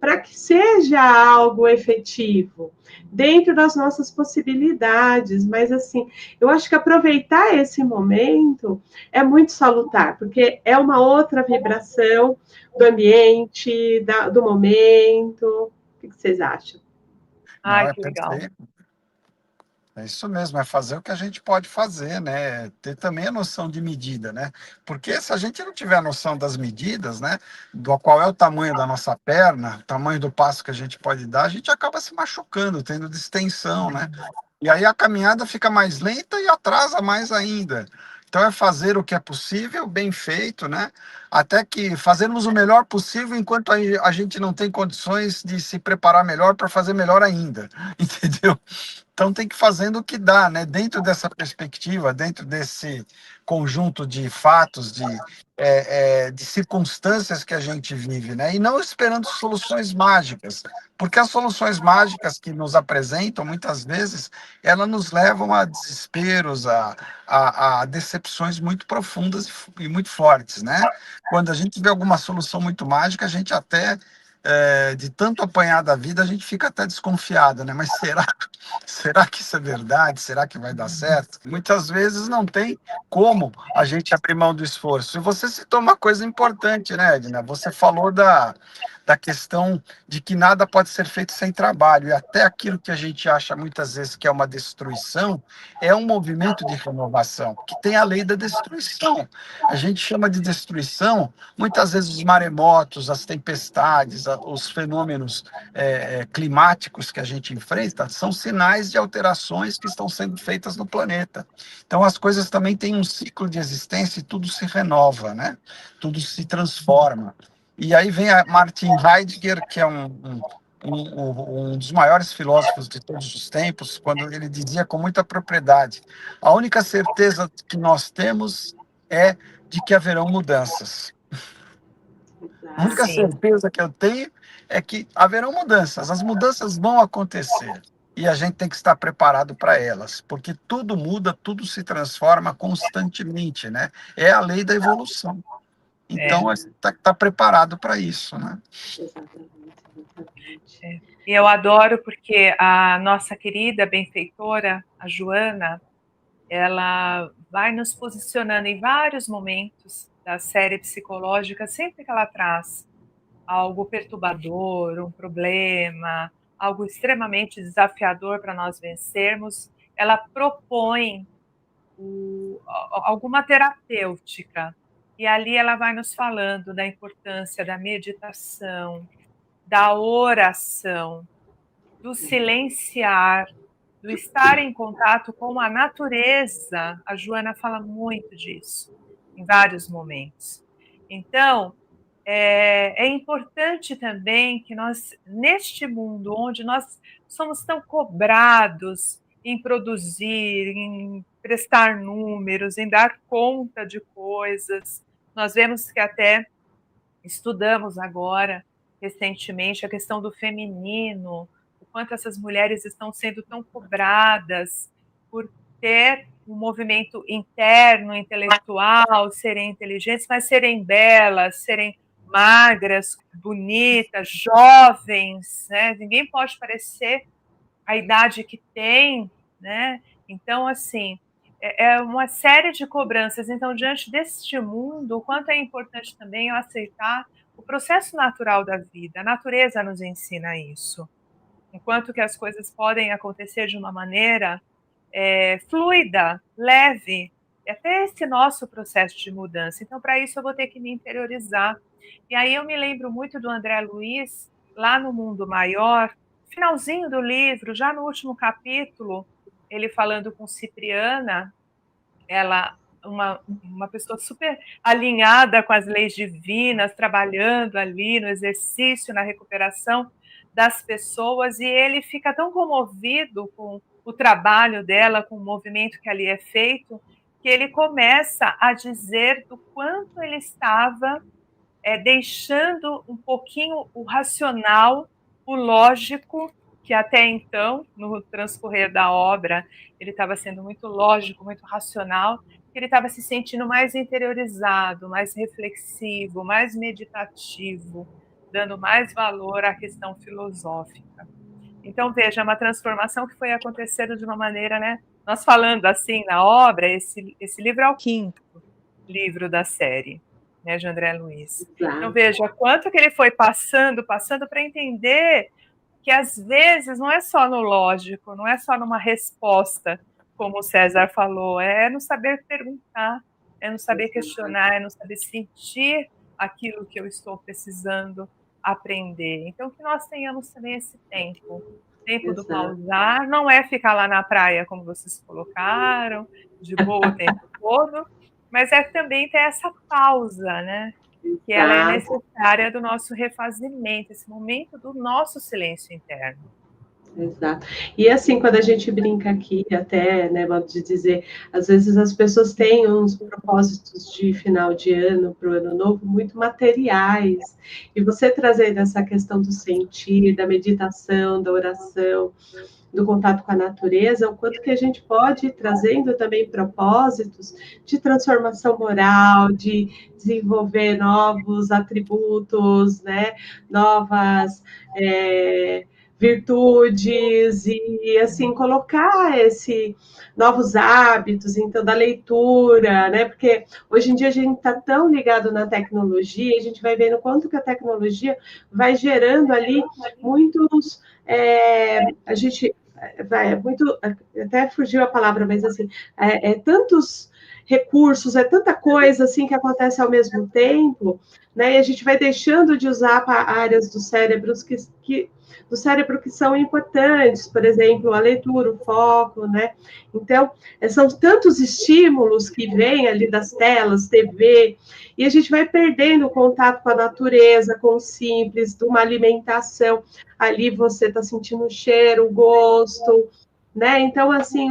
para que seja algo efetivo, dentro das nossas possibilidades. Mas, assim, eu acho que aproveitar esse momento é muito salutar, porque é uma outra vibração do ambiente, do momento. O que vocês acham? Não, Ai, é que legal. perfeito. É isso mesmo, é fazer o que a gente pode fazer, né? Ter também a noção de medida, né? Porque se a gente não tiver a noção das medidas, né? Do qual é o tamanho da nossa perna, o tamanho do passo que a gente pode dar, a gente acaba se machucando, tendo distensão, né? E aí a caminhada fica mais lenta e atrasa mais ainda. Então é fazer o que é possível, bem feito, né? Até que fazermos o melhor possível enquanto a gente não tem condições de se preparar melhor para fazer melhor ainda, entendeu? Então tem que ir fazendo o que dá, né? Dentro dessa perspectiva, dentro desse conjunto de fatos, de circunstâncias que a gente vive, né? E não esperando soluções mágicas, porque as soluções mágicas que nos apresentam, muitas vezes, elas nos levam a desesperos, a decepções muito profundas e muito fortes, né? Quando a gente vê alguma solução muito mágica, a gente até de tanto apanhar da vida, a gente fica até desconfiado, né? Mas será que isso é verdade? Será que vai dar certo? Muitas vezes não tem como a gente abrir mão do esforço. E você citou uma coisa importante, né, Edna? Você falou da questão de que nada pode ser feito sem trabalho. E até aquilo que a gente acha muitas vezes que é uma destruição, é um movimento de renovação, que tem a lei da destruição. A gente chama de destruição, muitas vezes, os maremotos, as tempestades, os fenômenos climáticos que a gente enfrenta são sinais de alterações que estão sendo feitas no planeta. Então, as coisas também têm um ciclo de existência e tudo se renova, né? Tudo se transforma. E aí vem a Martin Heidegger, que é um dos maiores filósofos de todos os tempos, quando ele dizia com muita propriedade: a única certeza que nós temos é de que haverão mudanças. A única certeza que eu tenho é que haverão mudanças. As mudanças vão acontecer e a gente tem que estar preparado para elas, porque tudo muda, tudo se transforma constantemente, né? É a lei da evolução. Então, a gente tem que estar preparado para isso, né? E eu adoro porque a nossa querida benfeitora, a Joana, ela vai nos posicionando em vários momentos da série psicológica, sempre que ela traz algo perturbador, um problema, algo extremamente desafiador para nós vencermos, ela propõe alguma terapêutica. E ali ela vai nos falando da importância da meditação, da oração, do silenciar, do estar em contato com a natureza. A Joana fala muito disso em vários momentos. Então, é importante também que nós, neste mundo onde nós somos tão cobrados em produzir, em prestar números, em dar conta de coisas, nós vemos que até estudamos agora, recentemente, a questão do feminino, o quanto essas mulheres estão sendo tão cobradas por ter um movimento interno, intelectual, serem inteligentes, mas serem belas, serem magras, bonitas, jovens, né? Ninguém pode parecer a idade que tem, né? Então, assim, é uma série de cobranças. Então, diante deste mundo, o quanto é importante também eu aceitar o processo natural da vida. A natureza nos ensina isso. Enquanto que as coisas podem acontecer de uma maneira fluida, leve, até esse nosso processo de mudança. Então, para isso, eu vou ter que me interiorizar. E aí eu me lembro muito do André Luiz, lá no Mundo Maior, finalzinho do livro, já no último capítulo, ele falando com Cipriana, ela uma pessoa super alinhada com as leis divinas, trabalhando ali no exercício, na recuperação das pessoas, e ele fica tão comovido com o trabalho dela, com o movimento que ali é feito, que ele começa a dizer do quanto ele estava deixando um pouquinho o racional, o lógico, que até então, no transcorrer da obra, ele estava sendo muito lógico, muito racional, que ele estava se sentindo mais interiorizado, mais reflexivo, mais meditativo, dando mais valor à questão filosófica. Então, veja, é uma transformação que foi acontecendo de uma maneira, né? Nós falando assim na obra, esse livro é o 5º livro da série, né, de André Luiz. Então, veja, quanto que ele foi passando para entender que às vezes não é só no lógico, não é só numa resposta, como o César falou, é no saber perguntar, é no saber questionar, é no saber sentir aquilo que eu estou precisando aprender. Então, que nós tenhamos também esse tempo. Tempo do pausar, não é ficar lá na praia, como vocês colocaram, de boa o tempo todo, mas é também ter essa pausa, né? Que ela é necessária do nosso refazimento, esse momento do nosso silêncio interno. Exato. E assim, quando a gente brinca aqui, até, né, modo de dizer, às vezes as pessoas têm uns propósitos de final de ano para o ano novo muito materiais. E você trazendo essa questão do sentir, da meditação, da oração, do contato com a natureza, o quanto que a gente pode ir trazendo também propósitos de transformação moral, de desenvolver novos atributos, né, novas virtudes e assim colocar novos hábitos, então da leitura, né? Porque hoje em dia a gente está tão ligado na tecnologia, a gente vai vendo quanto que a tecnologia vai gerando ali muitos a gente vai muito até fugiu a palavra, mas assim tantos recursos, é tanta coisa assim que acontece ao mesmo tempo, né? E a gente vai deixando de usar áreas do cérebro que são importantes, por exemplo, a leitura, o foco, né? Então, são tantos estímulos que vêm ali das telas, TV, e a gente vai perdendo o contato com a natureza, com o simples, de uma alimentação. Ali você está sentindo o cheiro, o gosto, né? Então, assim,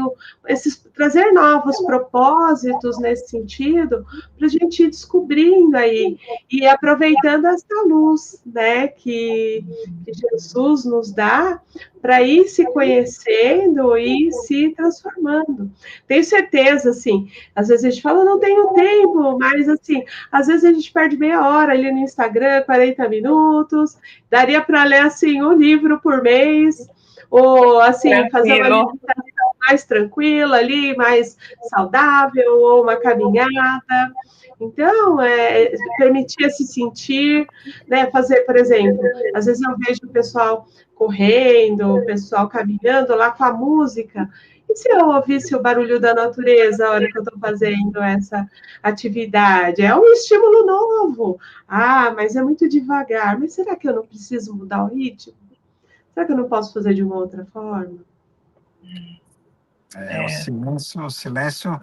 trazer novos propósitos nesse sentido, para a gente ir descobrindo aí e aproveitando essa luz, né, que Jesus nos dá para ir se conhecendo e se transformando. Tenho certeza, assim, às vezes a gente fala, não tenho tempo, mas, assim, às vezes a gente perde meia hora ali no Instagram, 40 minutos, daria para ler, assim, um livro por mês, ou, assim, fazer uma alimentação mais tranquila ali, mais saudável, ou uma caminhada. Então, permitir se sentir, né? Fazer, por exemplo, às vezes eu vejo o pessoal correndo, o pessoal caminhando lá com a música. E se eu ouvisse o barulho da natureza a hora que eu estou fazendo essa atividade? É um estímulo novo. Ah, mas é muito devagar. Mas será que eu não preciso mudar o ritmo? Será que eu não posso fazer de uma outra forma? O silêncio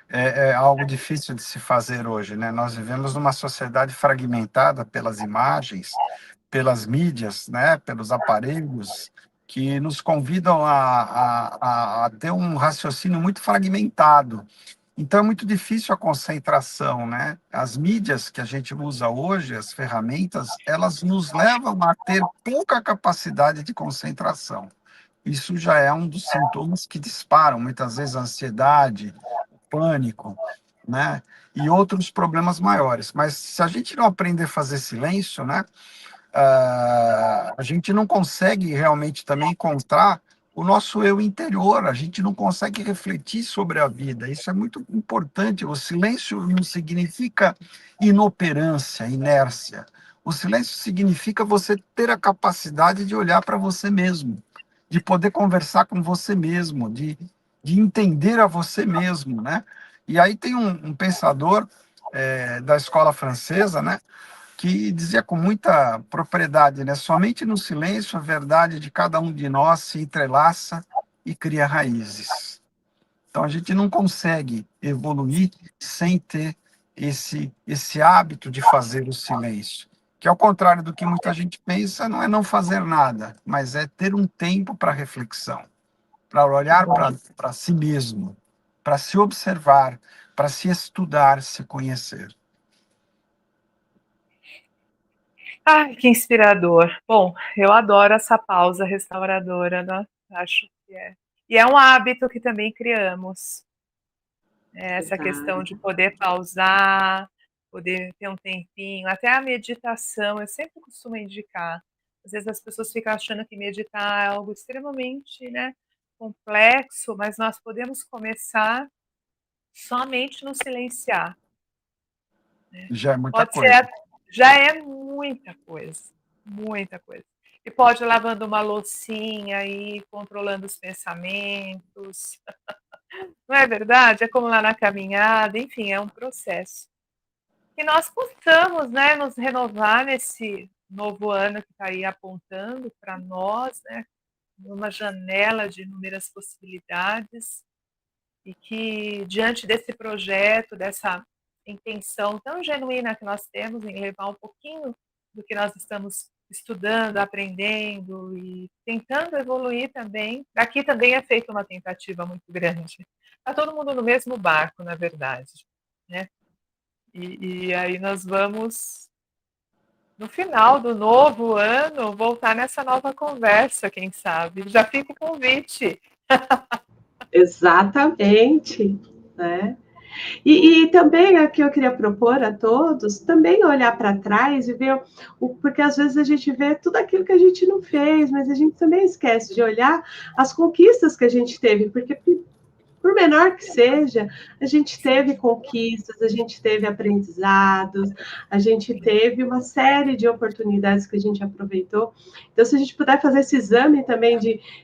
é algo difícil de se fazer hoje, né? Nós vivemos numa sociedade fragmentada pelas imagens, pelas mídias, né? Pelos aparelhos, que nos convidam a ter um raciocínio muito fragmentado. Então, é muito difícil a concentração, né? As mídias que a gente usa hoje, as ferramentas, elas nos levam a ter pouca capacidade de concentração. Isso já é um dos sintomas que disparam, muitas vezes, a ansiedade, o pânico, né? E outros problemas maiores. Mas se a gente não aprender a fazer silêncio, né? A gente não consegue realmente também encontrar o nosso eu interior, a gente não consegue refletir sobre a vida. Isso é muito importante. O silêncio não significa inoperância, inércia. O silêncio significa você ter a capacidade de olhar para você mesmo, de poder conversar com você mesmo, de entender a você mesmo, né? E aí tem um pensador da escola francesa, né, que dizia com muita propriedade, né? Somente no silêncio a verdade de cada um de nós se entrelaça e cria raízes. Então a gente não consegue evoluir sem ter esse hábito de fazer o silêncio, que ao contrário do que muita gente pensa, não é não fazer nada, mas é ter um tempo para reflexão, para olhar para si mesmo, para se observar, para se estudar, se conhecer. Ai, que inspirador. Bom, eu adoro essa pausa restauradora, né? Acho que é. E é um hábito que também criamos. Essa questão de poder pausar, poder ter um tempinho, até a meditação, eu sempre costumo indicar. Às vezes as pessoas ficam achando que meditar é algo extremamente, né, complexo, mas nós podemos começar somente no silenciar. Né? Já é muita Pode coisa. ser, já é muita coisa, muita coisa. e pode ir lavando uma loucinha e controlando os pensamentos. Não é verdade? É como lá na caminhada, enfim, é um processo. Que nós possamos, né, nos renovar nesse novo ano que está aí apontando para nós, né, numa janela de inúmeras possibilidades, e que diante desse projeto, dessa intenção tão genuína que nós temos em levar um pouquinho do que nós estamos estudando, aprendendo e tentando evoluir também. Aqui também é feita uma tentativa muito grande. Está todo mundo no mesmo barco, na verdade, né? E aí nós vamos, no final do novo ano, voltar nessa nova conversa, quem sabe. Já fica o convite. Exatamente, né? E também aqui eu queria propor a todos também olhar para trás e ver porque às vezes a gente vê tudo aquilo que a gente não fez, mas a gente também esquece de olhar as conquistas que a gente teve, porque por menor que seja, a gente teve conquistas, a gente teve aprendizados, a gente teve uma série de oportunidades que a gente aproveitou. Então, se a gente puder fazer esse exame também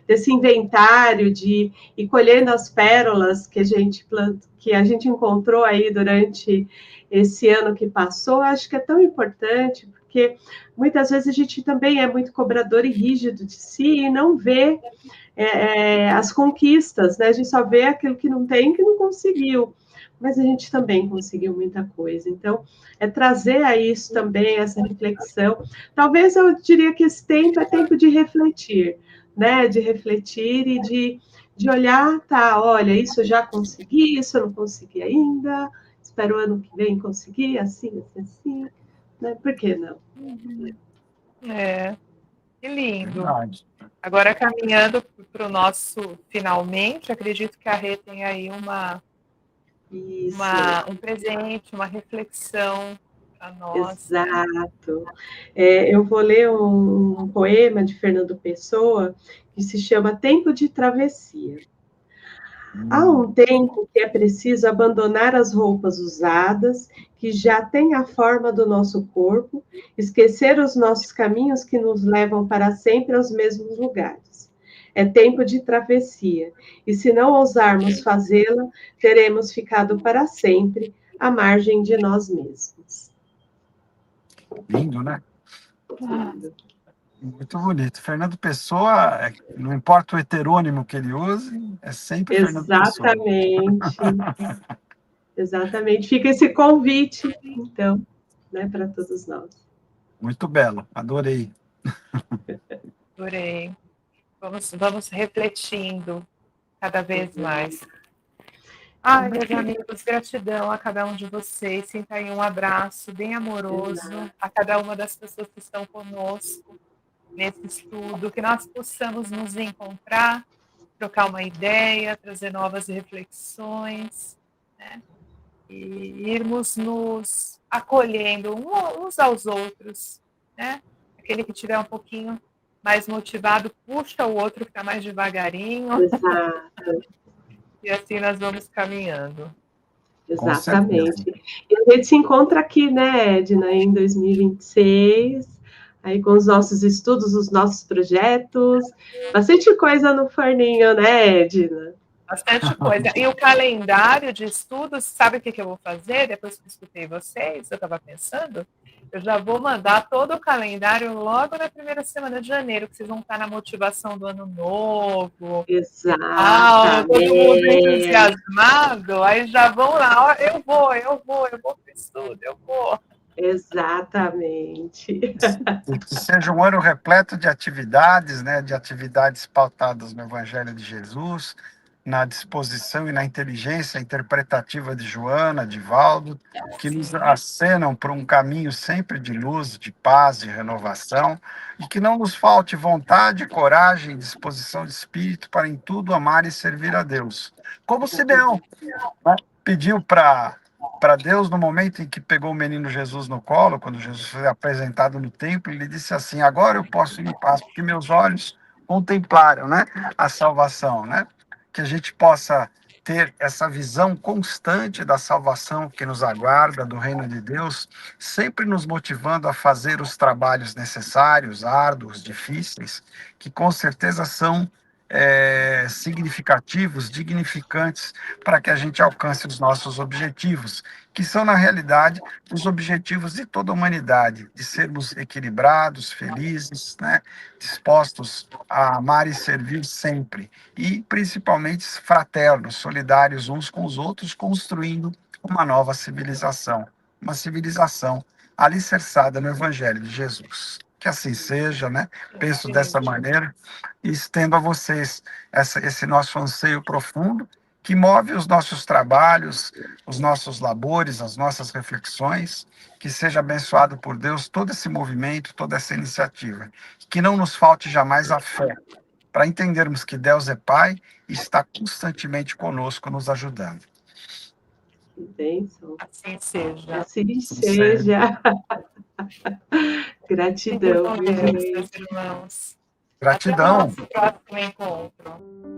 desse inventário, de ir colhendo as pérolas que a gente encontrou aí durante esse ano que passou, acho que é tão importante, porque muitas vezes a gente também é muito cobrador e rígido de si e não vê as conquistas, né? A gente só vê aquilo que não tem, que não conseguiu, mas a gente também conseguiu muita coisa. Então, é trazer a isso também, essa reflexão. Talvez eu diria que esse tempo é tempo de refletir, né? De refletir e de olhar, tá, olha, isso eu já consegui, isso eu não consegui ainda, espero o ano que vem conseguir, assim, né? Por que não? É, que lindo. Verdade. Agora, caminhando para o nosso finalmente, acredito que a Rê tem aí um presente, uma reflexão para nós. Exato. Eu vou ler um poema de Fernando Pessoa que se chama Tempo de Travessia. Há um tempo que é preciso abandonar as roupas usadas, que já têm a forma do nosso corpo, esquecer os nossos caminhos que nos levam para sempre aos mesmos lugares. É tempo de travessia, e se não ousarmos fazê-la, teremos ficado para sempre à margem de nós mesmos. Lindo, né? Lindo. Muito bonito. Fernando Pessoa, não importa o heterônimo que ele use, é sempre Fernando Pessoa. Exatamente. Exatamente. Fica esse convite, então, né, para todos nós. Muito belo, adorei. Adorei. Vamos refletindo cada vez mais. Ai, meus amigos, gratidão a cada um de vocês. Sinta aí um abraço bem amoroso a cada uma das pessoas que estão conosco nesse estudo, que nós possamos nos encontrar, trocar uma ideia, trazer novas reflexões, né? E irmos nos acolhendo uns aos outros, né? Aquele que tiver um pouquinho mais motivado, puxa o outro que está mais devagarinho. Exato. E assim nós vamos caminhando. Exatamente. E a gente se encontra aqui, né, Edna, em 2026, aí com os nossos estudos, os nossos projetos, bastante coisa no forninho, né, Edna? Bastante coisa. E o calendário de estudos, sabe o que eu vou fazer? Depois que eu escutei vocês, eu estava pensando, eu já vou mandar todo o calendário logo na primeira semana de janeiro, que vocês vão estar na motivação do ano novo. Exatamente. Todo mundo entusiasmado, aí já vão lá, eu vou para o estudo, eu vou. Exatamente. E que seja um ano repleto de atividades, né, de atividades pautadas no Evangelho de Jesus, na disposição e na inteligência interpretativa de Joana, de Valdo, que nos acenam para um caminho sempre de luz, de paz, de renovação, e que não nos falte vontade, coragem, disposição de espírito para em tudo amar e servir a Deus. Como Simeão, né, pediu para Deus no momento em que pegou o menino Jesus no colo, quando Jesus foi apresentado no templo, ele disse assim: agora eu posso ir em paz, porque meus olhos contemplaram, né, a salvação, né? Que a gente possa ter essa visão constante da salvação que nos aguarda, do reino de Deus, sempre nos motivando a fazer os trabalhos necessários, árduos, difíceis, que com certeza são significativos, dignificantes, para que a gente alcance os nossos objetivos, que são, na realidade, os objetivos de toda a humanidade, de sermos equilibrados, felizes, né, dispostos a amar e servir sempre, e principalmente fraternos, solidários uns com os outros, construindo uma nova civilização, uma civilização alicerçada no Evangelho de Jesus. Que assim seja, né? Penso dessa maneira e estendo a vocês esse nosso anseio profundo que move os nossos trabalhos, os nossos labores, as nossas reflexões, que seja abençoado por Deus todo esse movimento, toda essa iniciativa, que não nos falte jamais a fé, para entendermos que Deus é Pai e está constantemente conosco, nos ajudando. Que bênção. Assim seja. Assim seja. Gratidão, Muito bom, gente. meus irmãos. Gratidão. Até o nosso próximo encontro.